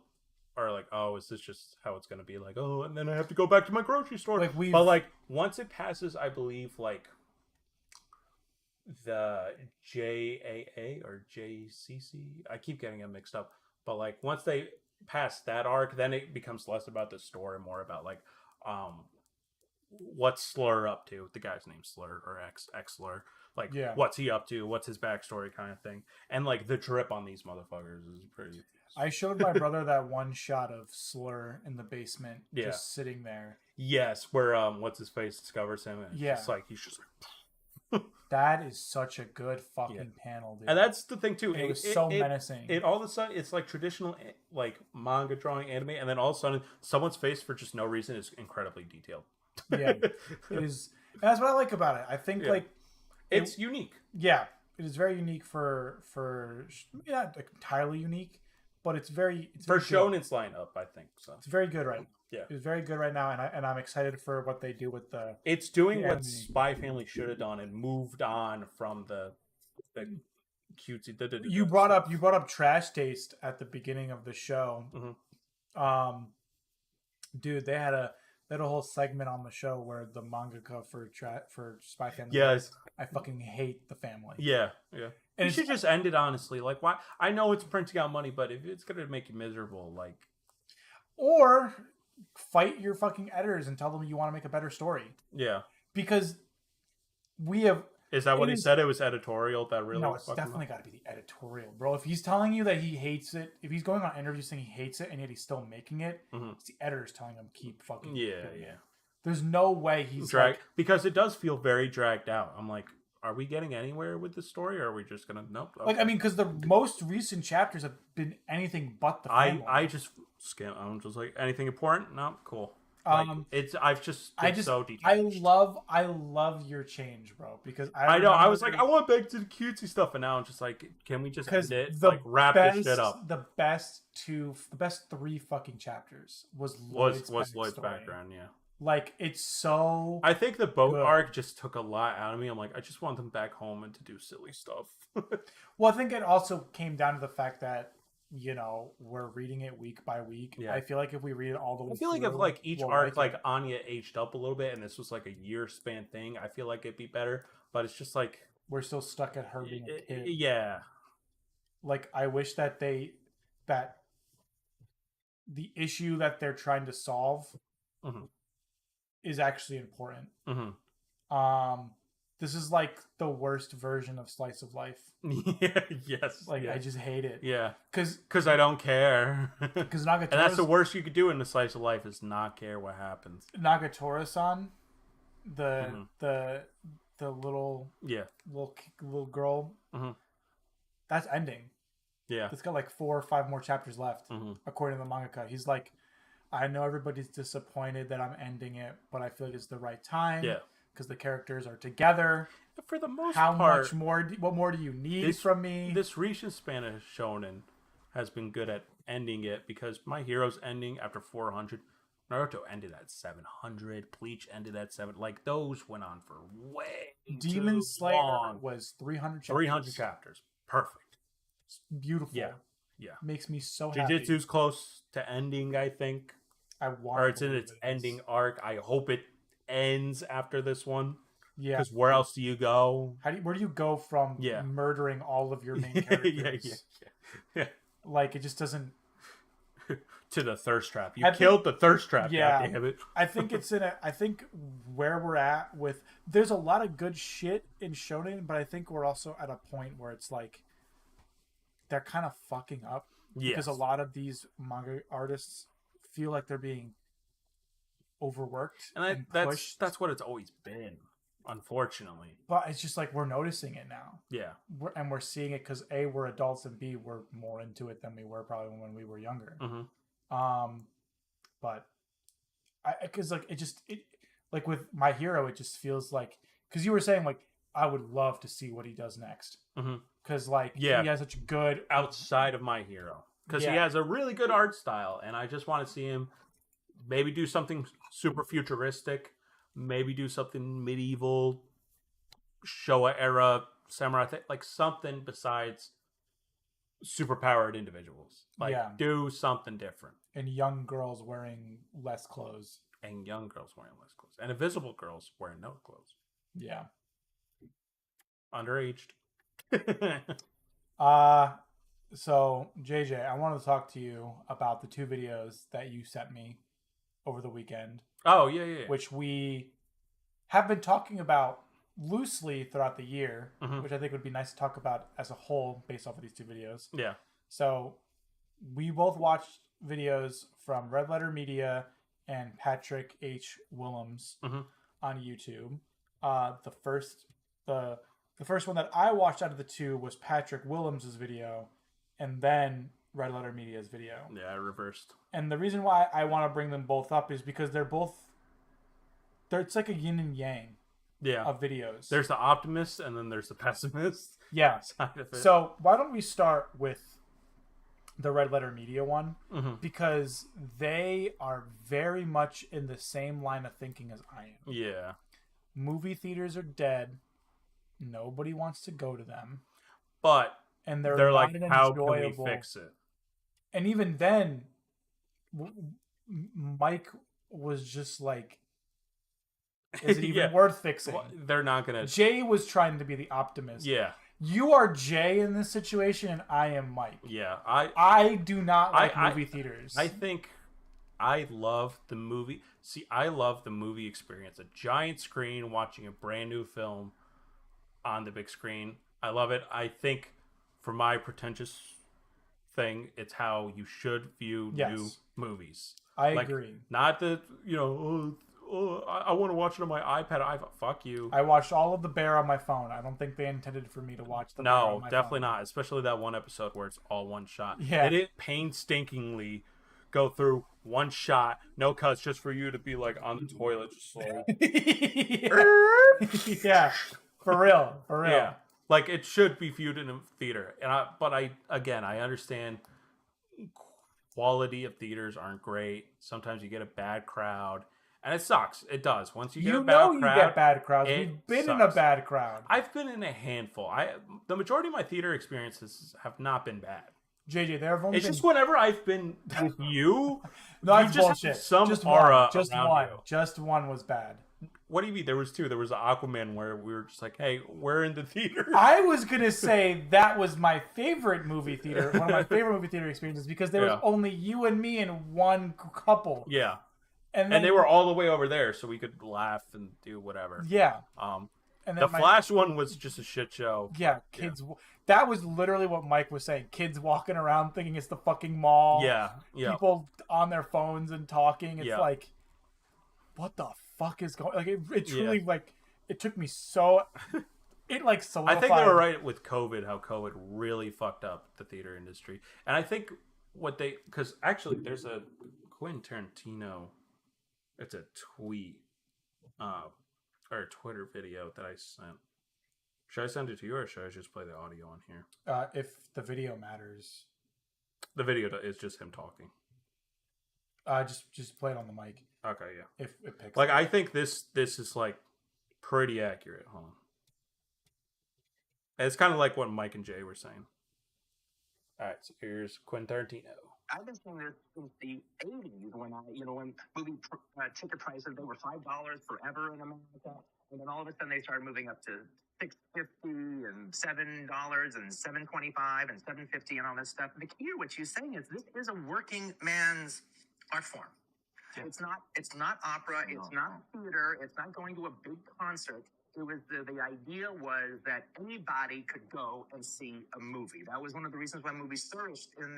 are like, oh, is this just how it's gonna be? Like, oh, and then I have to go back to my grocery store. But like once it passes, I believe like. The JAA or JCC, I keep getting them mixed up, but like once they pass that arc, then it becomes less about the story, more about like what's Slur up to. The guy's name's Slur or X Slur, like what's he up to, what's his backstory kind of thing, and like the drip on these motherfuckers is pretty. I showed my brother that one shot of Slur in the basement, just sitting there. Yes, where what's his face discovers him, and it's just like he's just like. That is such a good fucking panel, dude. And that's the thing too. It was so menacing. It all of a sudden it's like traditional like manga drawing anime, and then all of a sudden someone's face for just no reason is incredibly detailed. Yeah, it is. And that's what I like about it. I think like it's unique. Yeah, it is very unique for not entirely unique, but it's very for Shonen's lineup. I think so. It's very good right now. Yeah, it's very good right now, and I'm excited for what they do with the. It's doing what Spy Family should have done and moved on from the cutesy. You brought up Trash Taste at the beginning of the show. Mm-hmm. Dude, they had a whole segment on the show where the mangaka for Spy Family. Yes, I fucking hate the family. Yeah. And it should just end it honestly. Like, why? I know it's printing out money, but if it's gonna make you miserable, like, or fight your fucking editors and tell them you want to make a better story. Yeah. Because we have Is that what It he is. said? It was editorial that really No, it's fucked him definitely up? got to be the editorial, bro. If he's telling you that he hates it, if he's going on interviews saying he hates it and yet he's still making it, it's the editors telling him keep fucking Yeah, doing yeah. it. There's no way he's Drag because it does feel very dragged out. I'm like, are we getting anywhere with this story, or are we just gonna nope? Okay. like I mean, because the most recent chapters have been anything but the family. I just skim. I'm just like anything important? No, cool. Like it's I've just so detached. I love your change, bro, because I know I was like I want back to the cutesy stuff, and now I'm just like, can we just end it? Like wrap this shit up. The best 3 fucking chapters was Lloyd's background, yeah. Like it's so. I think the boat arc just took a lot out of me. I'm like, I just want them back home and to do silly stuff. Well, I think it also came down to the fact that we're reading it week by week. Yeah. I feel like if we read it all the way, I feel like if like each arc like Anya aged up a little bit, and this was like a year span thing, I feel like it'd be better. But it's just like we're still stuck at her being a kid. Yeah. Like I wish that that the issue that they're trying to solve is actually important. This is like the worst version of slice of life. Yeah, yes. Like I just hate it. Yeah, because I don't care. Because Nagatora, and that's the worst you could do in the slice of life is not care what happens. Nagatora-san, the little little girl, that's ending. Yeah, it's got like 4 or 5 more chapters left, according to the mangaka. He's like, I know everybody's disappointed that I'm ending it, but I feel like it's the right time. Yeah. Because the characters are together. For the most part, what more do you need from me? This recent span of Shonen has been good at ending it because My Hero's ending after 400. Naruto ended at 700. Bleach ended at 7. Like, those went on for way Demon too Slayer long. was 300 chapters. 300 chapters. Perfect. It's beautiful. Yeah. Makes me so happy. Jujutsu's close to ending, I think. Or it's in its ending arc. I hope it ends after this one. Yeah. Because where else do you go? Where do you go from murdering all of your main characters? Yeah. Like, it just doesn't... To the thirst trap. You killed the thirst trap, goddammit. it. I think I think where we're at with... There's a lot of good shit in Shonen, but I think we're also at a point where it's like... They're kind of fucking up. Yes. Because a lot of these manga artists feel like they're being overworked and pushed. That's what it's always been, unfortunately. But it's just like we're noticing it now. Yeah. We're seeing it because A, we're adults, and B, we're more into it than we were probably when we were younger. But because like it like with My Hero, it just feels like, because you were saying like I would love to see what he does next. Because like he has such a good outside of My Hero. Because he has a really good art style, and I just want to see him maybe do something super futuristic, maybe do something medieval, Showa era samurai thing, like something besides superpowered individuals. Like do something different. And young girls wearing less clothes. And young girls wearing less clothes. And invisible girls wearing no clothes. Yeah. Underaged. So, JJ, I wanted to talk to you about the 2 videos that you sent me over the weekend. Oh, yeah. Which we have been talking about loosely throughout the year, which I think would be nice to talk about as a whole based off of these 2 videos. Yeah. So, we both watched videos from Red Letter Media and Patrick H. Willems on YouTube. The first one that I watched out of the 2 was Patrick Willems' video, and then Red Letter Media's video. Yeah, I reversed. And the reason why I want to bring them both up is because it's like a yin and yang of videos. There's the optimist and then there's the pessimist. Yeah. So why don't we start with the Red Letter Media one? Because they are very much in the same line of thinking as I am. Yeah. Movie theaters are dead. Nobody wants to go to them. And they're like, how can we fix it? And even then, Mike was just like, is it even worth fixing? Well, they're not going to... Jay was trying to be the optimist. Yeah. You are Jay in this situation, and I am Mike. Yeah. I do not like movie theaters. I think I love the movie... See, I love the movie experience. A giant screen watching a brand new film on the big screen. I love it. I think for my pretentious thing, it's how you should view new Yes, movies. I Like, agree. not the, I want to watch it on my iPad. Fuck you. I watched all of The Bear on my phone. I don't think they intended for me to watch The Bear on No, my definitely phone. not. Especially that one episode where it's all one shot. Yeah. They didn't painstakingly go through one shot, no cuts, just for you to be like on the toilet, just like yeah. Yeah, for real, for real. yeah, like it should be viewed in a theater. But I understand quality of theaters aren't great. Sometimes you get a bad crowd, and it sucks. It does. Once you get a bad crowd, You get bad crowds. it We've been in a sucks. bad crowd. I've been in a handful. The majority of my theater experiences have not been bad. JJ, there have only It's been... just whenever I've been with you, No, you it's just bullshit. have some Just aura one. Just around one. you. Just one was bad. What do you mean? There was two. There was the Aquaman where we were just like, "Hey, we're in the theater." I was gonna say that was my favorite movie theater, one of my favorite movie theater experiences, because there was only you and me and one couple. Yeah, And then, they were all the way over there, so we could laugh and do whatever. Yeah. The And then Flash one was just a shit show. Yeah, kids. Yeah. That was literally what Mike was saying. Kids walking around thinking it's the fucking mall. Yeah. People on their phones and talking. It's Yeah. like, what the fuck is going? Like it truly like it took me so. It like solidified. I think they were right with COVID. How COVID really fucked up the theater industry, and I think because actually there's a Quentin Tarantino. It's a tweet, or a Twitter video that I sent. Should I send it to you, or should I just play the audio on here? If the video matters, The video is just him talking. just play it on the mic. Okay, yeah. If it picks. Like, I think this is like pretty accurate. Hold on. It's kind of like what Mike and Jay were saying. All right, so here's Quentin Tarantino. I've been seeing this since the 80s when when movie ticket prices, they were $5 forever in America. And then all of a sudden they started moving up to $6.50 and $7 and $7.25 and $7.50 and all this stuff. The key to what you're saying is this is a working man's art form. Yeah. It's not opera. It's not theater. It's not going to a big concert. It was the idea was that anybody could go and see a movie. That was one of the reasons why movies flourished in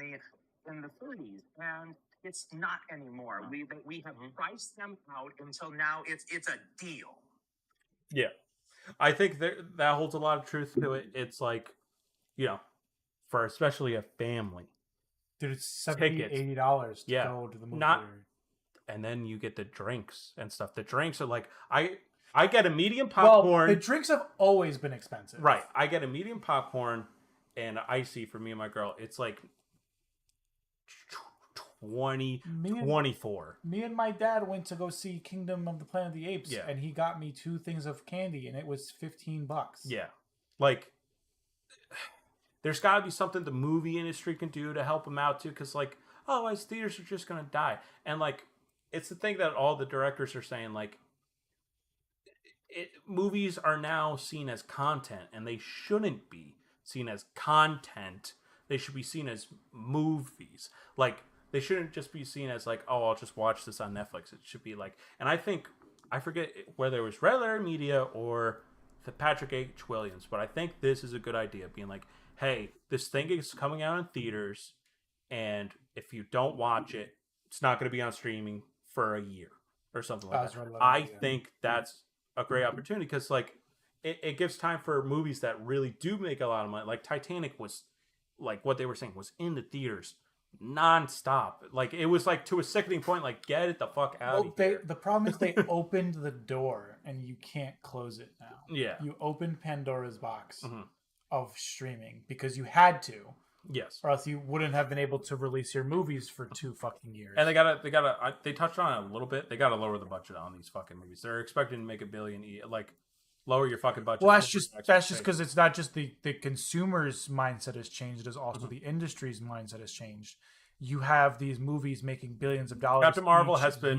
the 30s, and it's not anymore. No. We have priced them out until now. It's a deal. Yeah, I think that holds a lot of truth to it. It's like, for especially a family, dude, it's $70, $80 to go to the movie theater. And then you get the drinks and stuff. The drinks are like I get a medium popcorn. Well, the drinks have always been expensive. Right. I get a medium popcorn and icy for me and my girl. It's like 24. Me and my dad went to go see Kingdom of the Planet of the Apes, and he got me 2 things of candy, and it was $15. Yeah. Like, there's got to be something the movie industry can do to help them out, too, because, like, otherwise theaters are just going to die. And, like, it's the thing that all the directors are saying, like, movies are now seen as content, and they shouldn't be seen as content. They should be seen as movies. Like, they shouldn't just be seen as like, oh, I'll just watch this on Netflix. It should be like, and I forget whether it was Regular Media or the Patrick H. Williams, but I think this is a good idea, being like, hey, this thing is coming out in theaters, and if you don't watch it, it's not going to be on streaming for a year or something like that. I think that's a great opportunity because, like, it gives time for movies that really do make a lot of money. Like Titanic was, like what they were saying, was in the theaters non-stop. Like, it was like to a sickening point, like, get it the fuck out of here. The problem is they opened the door and you can't close it now. Yeah. You opened Pandora's box of streaming because you had to. Yes. Or else you wouldn't have been able to release your movies for 2 fucking years. And they touched on it a little bit. They got to lower the budget on these fucking movies. They're expecting to make $1 billion. Like, lower your fucking budget. Well, that's just because it's not just the consumer's mindset has changed. It is also the industry's mindset has changed. You have these movies making billions of dollars. Captain Marvel has been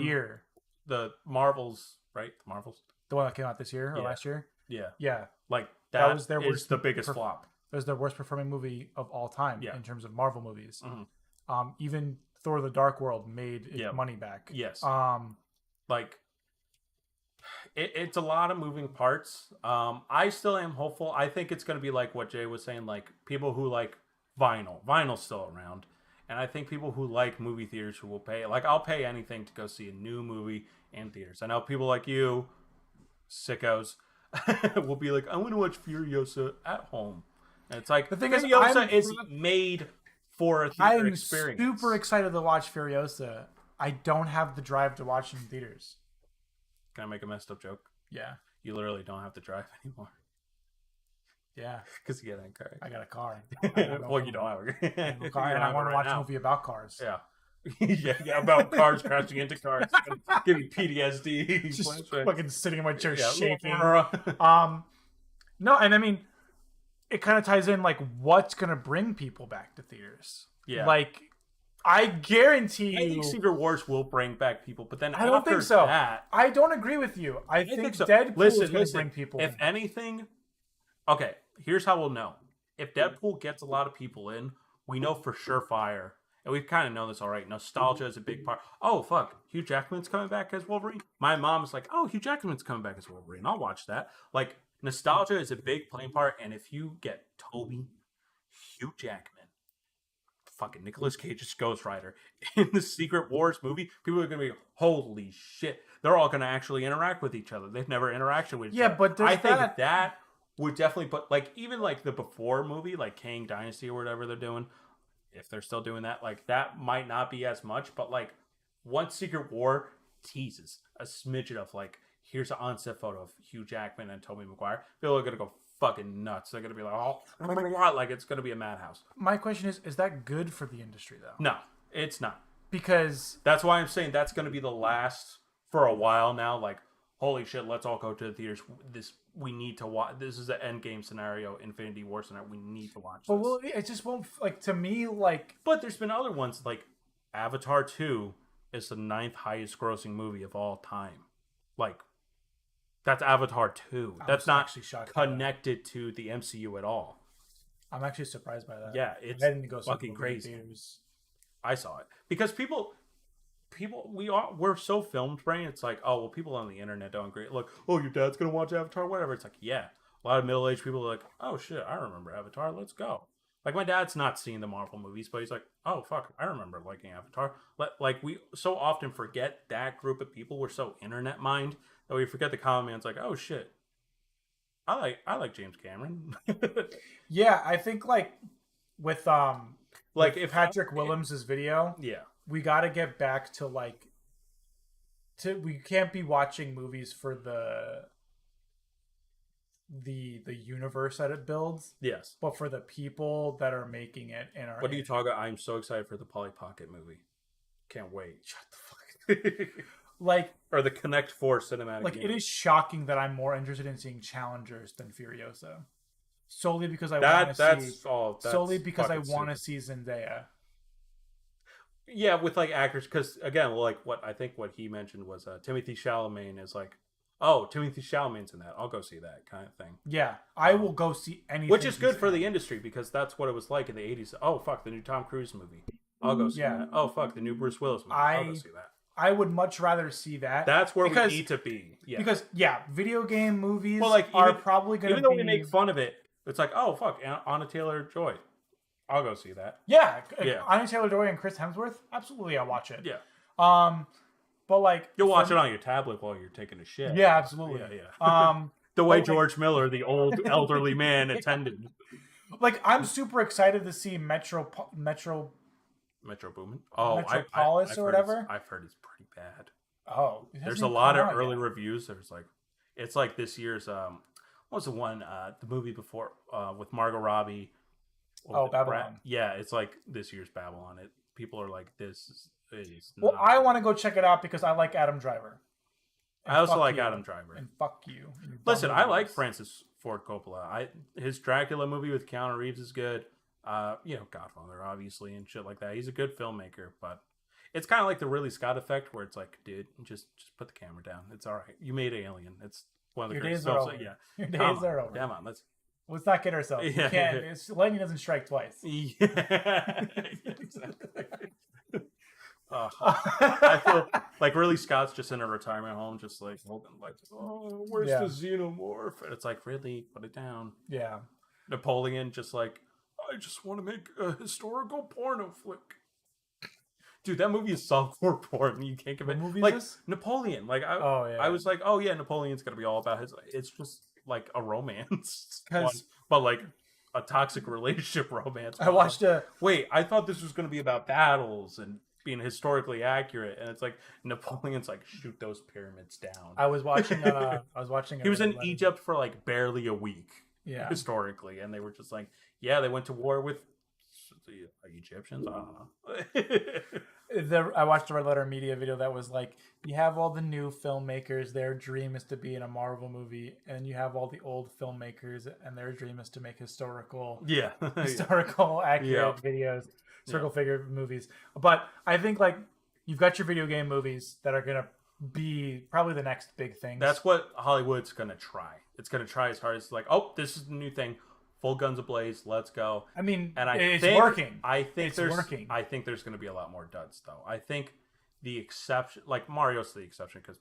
the Marvels, right? The Marvels, the one that came out this year or last year. Yeah. Like that was their worst, the biggest flop. It was their worst performing movie of all time in terms of Marvel movies. Even Thor: The Dark World made its money back. Yes. Like It's a lot of moving parts. I still am hopeful. I think it's going to be like what Jay was saying, like people who like vinyl. Vinyl's still around. And I think people who like movie theaters who will pay, like I'll pay anything to go see a new movie in theaters. I know people like you, sickos, will be like, I want to watch Furiosa at home. And it's like, The thing is, Furiosa is made for a theater I'm experience. super excited to watch Furiosa. I don't have the drive to watch it in theaters. Can I make a messed up joke? Yeah. You literally don't have to drive anymore. Yeah. Because you get in a car. I got a car. Well, you don't have a car, and I want to watch a movie about cars. Yeah. yeah, about cars crashing into cars. Give me PTSD. Just fucking sitting in my chair shaking. No, and I mean, it kind of ties in like what's gonna bring people back to theaters. Yeah. Like, I guarantee I think Secret Wars will bring back people, but then I don't after think so. that, I don't agree with you. I think so. Deadpool is going to bring people. If anything, okay, here's how we'll know. If Deadpool gets a lot of people in, we know for surefire, and we've kind of known this already. Nostalgia is a big part. Oh, fuck, Hugh Jackman's coming back as Wolverine? My mom's like, oh, Hugh Jackman's coming back as Wolverine. I'll watch that. Like, nostalgia is a big playing part, and if you get Toby, Hugh Jackman, fucking Nicolas Cage's Ghost Rider in the Secret Wars movie, people are going to be, holy shit. They're all going to actually interact with each other. They've never interacted with each other. Yeah, but I think that would definitely put, like, even like the before movie, like Kang Dynasty or whatever they're doing, if they're still doing that, like that might not be as much, but like once Secret War teases a smidgen of like, here's an on-set photo of Hugh Jackman and Tobey Maguire, people are going to go fucking nuts. They're going to be like, oh, like it's going to be a madhouse. My question is that good for the industry though? No, it's not. Because that's why I'm saying that's going to be the last for a while now. Like, holy shit, let's all go to the theaters. We need to watch. This is an Endgame scenario, Infinity War scenario. We need to watch. But well, it just won't, like, to me, like. But there's been other ones like Avatar 2 is the 9th highest grossing movie of all time. Like, that's Avatar 2. That's not connected to the MCU at all. I'm actually surprised by that. Yeah, it's fucking crazy. I saw it because we're so filmed brain. It's like, oh well, people on the internet don't agree. Look, oh, your dad's gonna watch Avatar, whatever. It's like, yeah, a lot of middle-aged people are like, oh shit, I remember Avatar. Let's go. Like, my dad's not seen the Marvel movies, but he's like, oh fuck, I remember liking Avatar. Like, we so often forget that group of people. We're so internet mind that we forget the common man's like, oh shit, I like James Cameron. Yeah, I think like with like if Patrick Willems' video, yeah, we got to get back to we can't be watching movies for the universe that it builds. Yes, but for the people that are making it. And what are you talking about? I'm so excited for the Polly Pocket movie. Can't wait. Shut the fuck. Like, or the Connect 4 cinematic. Like, it is shocking that I'm more interested in seeing Challengers than Furiosa, solely because I want to see Zendaya. Yeah, with like actors, because again, like what he mentioned was Timothée Chalamet is like, oh, Timothée Chalamet's in that. I'll go see that kind of thing. Yeah, I will go see anything. Which is good for the industry because that's what it was like in the 80s. Oh fuck, the new Tom Cruise movie. I'll go see that. Oh fuck, the new Bruce Willis movie. I'll go see that. I would much rather see that. That's where we need to be. Yeah. Because, video game movies are probably going to be... Even though we make fun of it, it's like, oh, fuck, Anna Taylor-Joy. I'll go see that. Yeah. Anna Taylor-Joy and Chris Hemsworth? Absolutely, I'll watch it. Yeah. But, like... You'll watch it on your tablet while you're taking a shit. Yeah, absolutely. Yeah. The way George Miller, the old elderly man, attended. Like, I'm super excited to see Metro Boomin? Oh, Metropolis or whatever? I've heard it's pretty bad. Oh. There's a lot of early reviews. There's like, it's like this year's, what was the one, the movie before, with Margot Robbie. Babylon. Yeah, it's like this year's Babylon. People are like, this is Well, I want to go check it out because I like Adam Driver. I also like Adam Driver. And fuck you. Listen, I like Francis Ford Coppola. His Dracula movie with Keanu Reeves is good. Godfather, obviously, and shit like that. He's a good filmmaker, but it's kind of like the Ridley Scott effect, where it's like, dude, just put the camera down. It's all right. You made Alien. It's one of the greatest films. Yeah, your days are over. Come on, let's not kid ourselves. Yeah. You can't. Lightning doesn't strike twice. Yeah, exactly. I feel like Ridley Scott's just in a retirement home, just like holding, like, oh, where's Yeah. the xenomorph? And it's like, really, put it down. Yeah. Napoleon, just like, I just want to make a historical porno flick. Dude, that movie is softcore porn. You can't commit. What movie is like this? Napoleon. Like Oh, yeah. I was like, oh yeah, Napoleon's gonna be all about his. It's just like a romance, 'Cause- one, but like a toxic relationship romance. I watched a. Wait, I thought this was gonna be about battles and being historically accurate, and it's like Napoleon's like shoot those pyramids down. I was watching. I was watching. He was in Egypt for like barely a week. Yeah. Historically, and they were just like, yeah, they went to war with the Egyptians. I don't know. I watched a Red Letter Media video that was like, you have all the new filmmakers, their dream is to be in a Marvel movie, and you have all the old filmmakers, and their dream is to make historical accurate videos, historical figure movies. But I think like you've got your video game movies that are gonna be probably the next big thing. That's what Hollywood's gonna try. It's gonna try as hard as like, oh, this is the new thing. Full guns ablaze, let's go. I mean, and it's working. I think it's working. I think there's going to be a lot more duds, though. I think the exception, like Mario's the exception because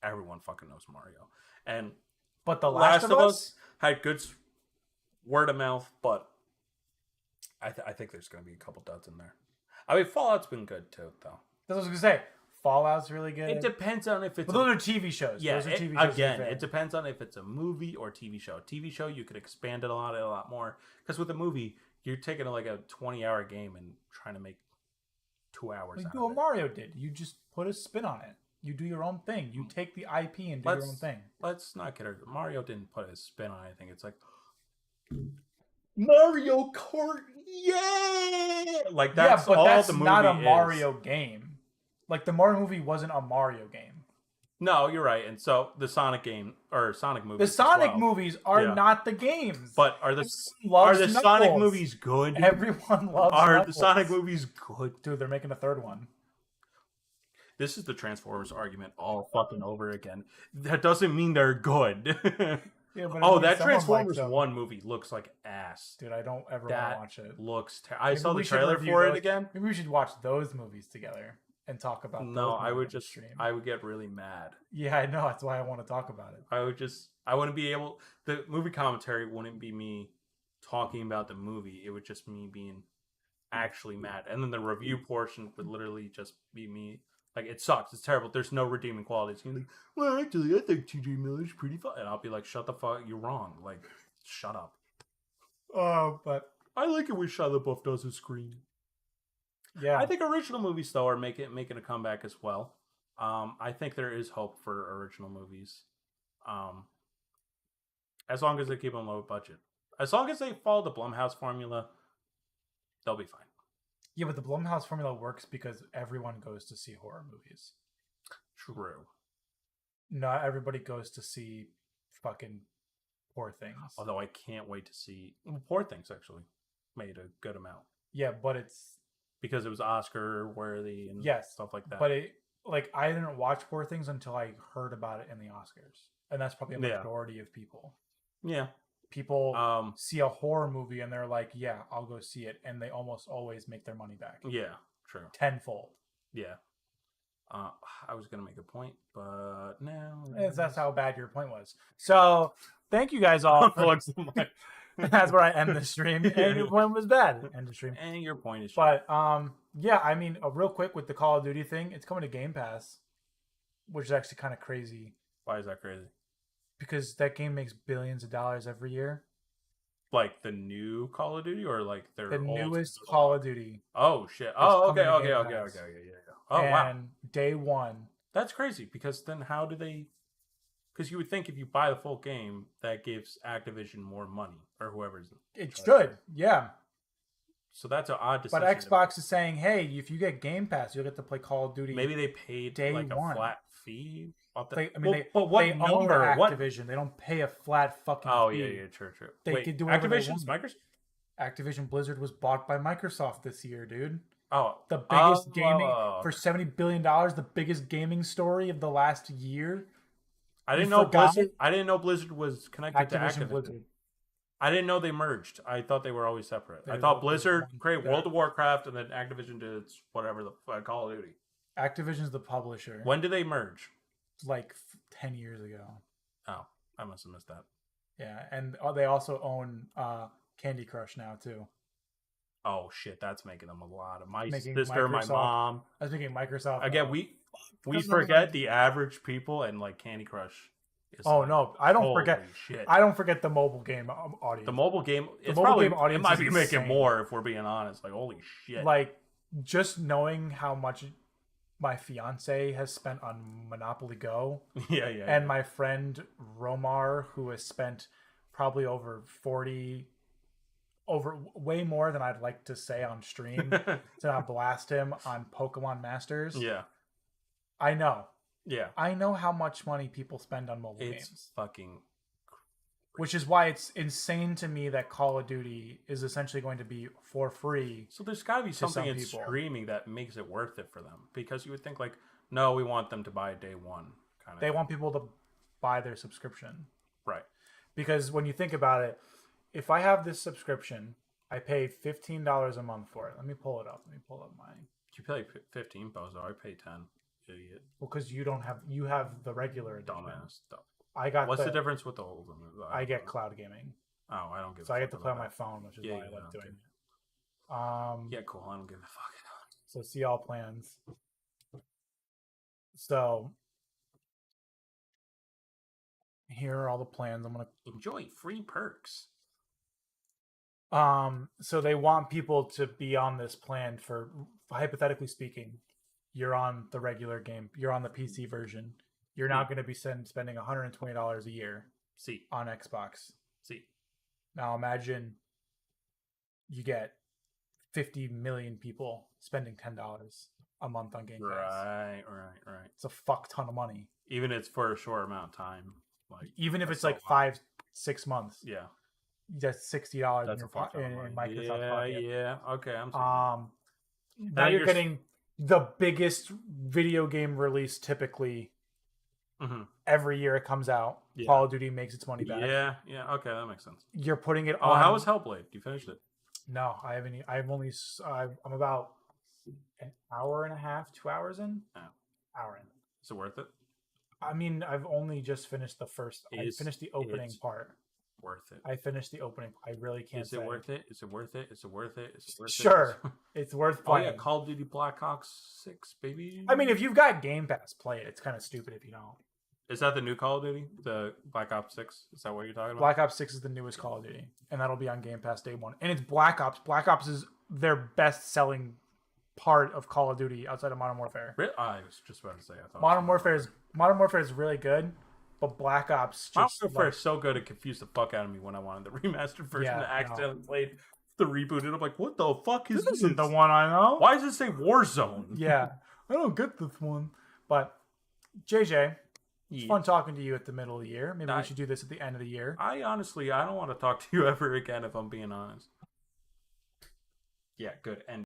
everyone fucking knows Mario. But The Last of Us had good word of mouth, but I think there's going to be a couple duds in there. I mean, Fallout's been good too, though. That's what I was gonna say. Fallout's really good. It depends on if it's. But those are TV shows. Yeah, those are TV shows again, it depends on if it's a movie or TV show. TV show, you could expand it a lot more. Because with a movie, you're taking like a 20-hour game and trying to make 2 hours. Like do what Mario did. You just put a spin on it. You do your own thing. You take the IP and do your own thing. Let's not get her. Mario didn't put a spin on anything. It's like Mario Kart, yeah! Like that's but all that's the movie not a is. Mario game. Like the Mario movie wasn't a Mario game. No, you're right. And so the Sonic game or Sonic movies. The Sonic movies are not the games. But are the Sonic movies good? Everyone loves. Are Knuckles. the Sonic movies good? Dude, they're making a third one. This is the Transformers argument all fucking over again. That doesn't mean they're good. Yeah, but oh, that Transformers 1 movie looks like ass. Dude, I don't ever want to watch it. Looks I saw the trailer for it again. Maybe we should watch those movies together and talk about those. No, I would just stream. I would get really mad. Yeah, I know. That's why I want to talk about it. I wouldn't be able. The movie commentary wouldn't be me talking about the movie. It would just me being actually mad. And then the review portion would literally just be me. Like, it sucks. It's terrible. There's no redeeming qualities. You're like, well, actually, I think TJ Miller's pretty fun. And I'll be like, shut the fuck. You're wrong. Like, shut up. Oh, but I like it when Shia LaBeouf does his scream. Yeah. I think original movies, though, are making a comeback as well. I think there is hope for original movies. As long as they keep on low budget. As long as they follow the Blumhouse formula, they'll be fine. Yeah, but the Blumhouse formula works because everyone goes to see horror movies. True. Not everybody goes to see fucking Poor Things. Although I can't wait to see... Poor Things, actually, made a good amount. Yeah, but it's... Because it was Oscar-worthy and stuff like that. But I didn't watch Poor Things until I heard about it in the Oscars. And that's probably a majority of people. Yeah. People see a horror movie and they're like, yeah, I'll go see it. And they almost always make their money back. Yeah, true. Tenfold. Yeah. I was going to make a point, but no. That's how bad your point was. So, thank you guys all. That's where I end the stream. And your point was bad. End the stream. And your point is But, yeah, I mean, real quick with the Call of Duty thing, it's coming to Game Pass, which is actually kind of crazy. Why is that crazy? Because that game makes billions of dollars every year. Like the new Call of Duty or like the newest Call of Duty? Oh, shit. Oh, okay. Yeah. Oh, and wow. Day one. That's crazy because then how do they... Because you would think if you buy the full game, that gives Activision more money or whoever's... It should, yeah. So that's an odd decision. But Xbox is saying, hey, if you get Game Pass, you'll get to play Call of Duty. Maybe they paid Day like one. a flat fee. But what number? Activision. They don't pay a flat fucking fee. Oh, yeah, true. They could do whatever Activision's Microsoft? Activision Blizzard was bought by Microsoft this year, dude. Oh. The biggest gaming... For $70 billion, the biggest gaming story of the last year. I didn't know Blizzard was connected to Activision. Blizzard. I didn't know they merged. I thought they were always separate. I There's thought one- Blizzard one- created there- World of Warcraft, and then Activision did its whatever the Call of Duty. Activision's the publisher. When did they merge? Like 10 years ago. Oh, I must have missed that. Yeah, and they also own Candy Crush now too. Oh shit, that's making them a lot of my Making sister, my Microsoft- mom. I was thinking Microsoft. Again, we Because forget the average people, and like Candy Crush. Is Oh like, no, I don't holy forget. Shit. I don't forget the mobile game audience. The mobile game. It's mobile probably game audience it might is be making insane. more if we're being honest. Like holy shit. Like just knowing how much my fiance has spent on Monopoly Go, yeah. and my friend Romar, who has spent probably over way more than I'd like to say on stream to not blast him on Pokemon Masters. yeah. I know. Yeah. I know how much money people spend on mobile It's games. fucking. Which is why it's insane to me that Call of Duty is essentially going to be for free. So there's got to be something some in people. streaming that makes it worth it for them, because you would think like, no, we want them to buy day one kind of. They want people to buy their subscription. right. Because when you think about it, if I have this subscription, I pay $15 a month for it. Let me pull it up. My You pay 15 bozo. I pay 10. Idiot. well, because you have the regular edition. Dumbass. I got What's the difference with the old one? I get cloud gaming, Oh, I don't give. so a I get fuck to play on about my that. phone, which is Yeah, why yeah, I like okay. doing it. Yeah, cool. I don't give a fuck. So see all plans. So here are all the plans. I'm gonna Enjoy free perks. so they want people to be on this plan for, hypothetically speaking, you're on the regular game, you're on the PC version. You're now going to be spending $120 a year See, on Xbox. see. Now imagine you get 50 million people spending $10 a month on Game Pass. Right. It's a fuck ton of money. Even it's for a short amount of time. Like Even if that's it's like so wild. 5-6 months, Yeah, that's $60 that's in, a fuck ton of in money. Microsoft Yeah, pocket. yeah. Okay, I'm seeing. Now you're you're- getting the biggest video game release typically Mhm. every year it comes out. Yeah. Call of Duty makes its money back. Yeah. Okay, that makes sense. You're putting it Oh, on. how was Hellblade? You finished it? No, I haven't. I'm about an hour and a half, 2 hours in. Oh. Hour in. Is it worth it? I mean, I've only just finished the first. I Is finished the opening it part. Worth it. I finished the opening. I really can't Is say. it worth it? Is it worth it? Is it worth it? Is it worth Sure. it? It's worth Oh playing. yeah, Call of Duty Black Ops 6, baby. I mean, if you've got Game Pass, play it. It's kind of stupid if you don't. is that the new Call of Duty? The Black Ops 6? Is that what you're talking about? Black Ops 6 is the newest Call of Duty, and that'll be on Game Pass day one. And it's Black Ops. Black Ops is their best-selling part of Call of Duty outside of Modern Warfare. I was just about to say. I thought Modern Warfare is really good, but Black Ops Modern just Warfare like, is so good it confused the fuck out of me when I wanted the remastered version. Yeah, and I accidentally played the reboot, and I'm like, what the fuck is this this? isn't the one I know. Why does it say Warzone? Yeah, I don't get this one. But JJ, it's Yeah. fun talking to you at the middle of the year. Maybe I- we should do this at the end of the year. I honestly, I don't want to talk to you ever again if I'm being honest. Yeah, good. And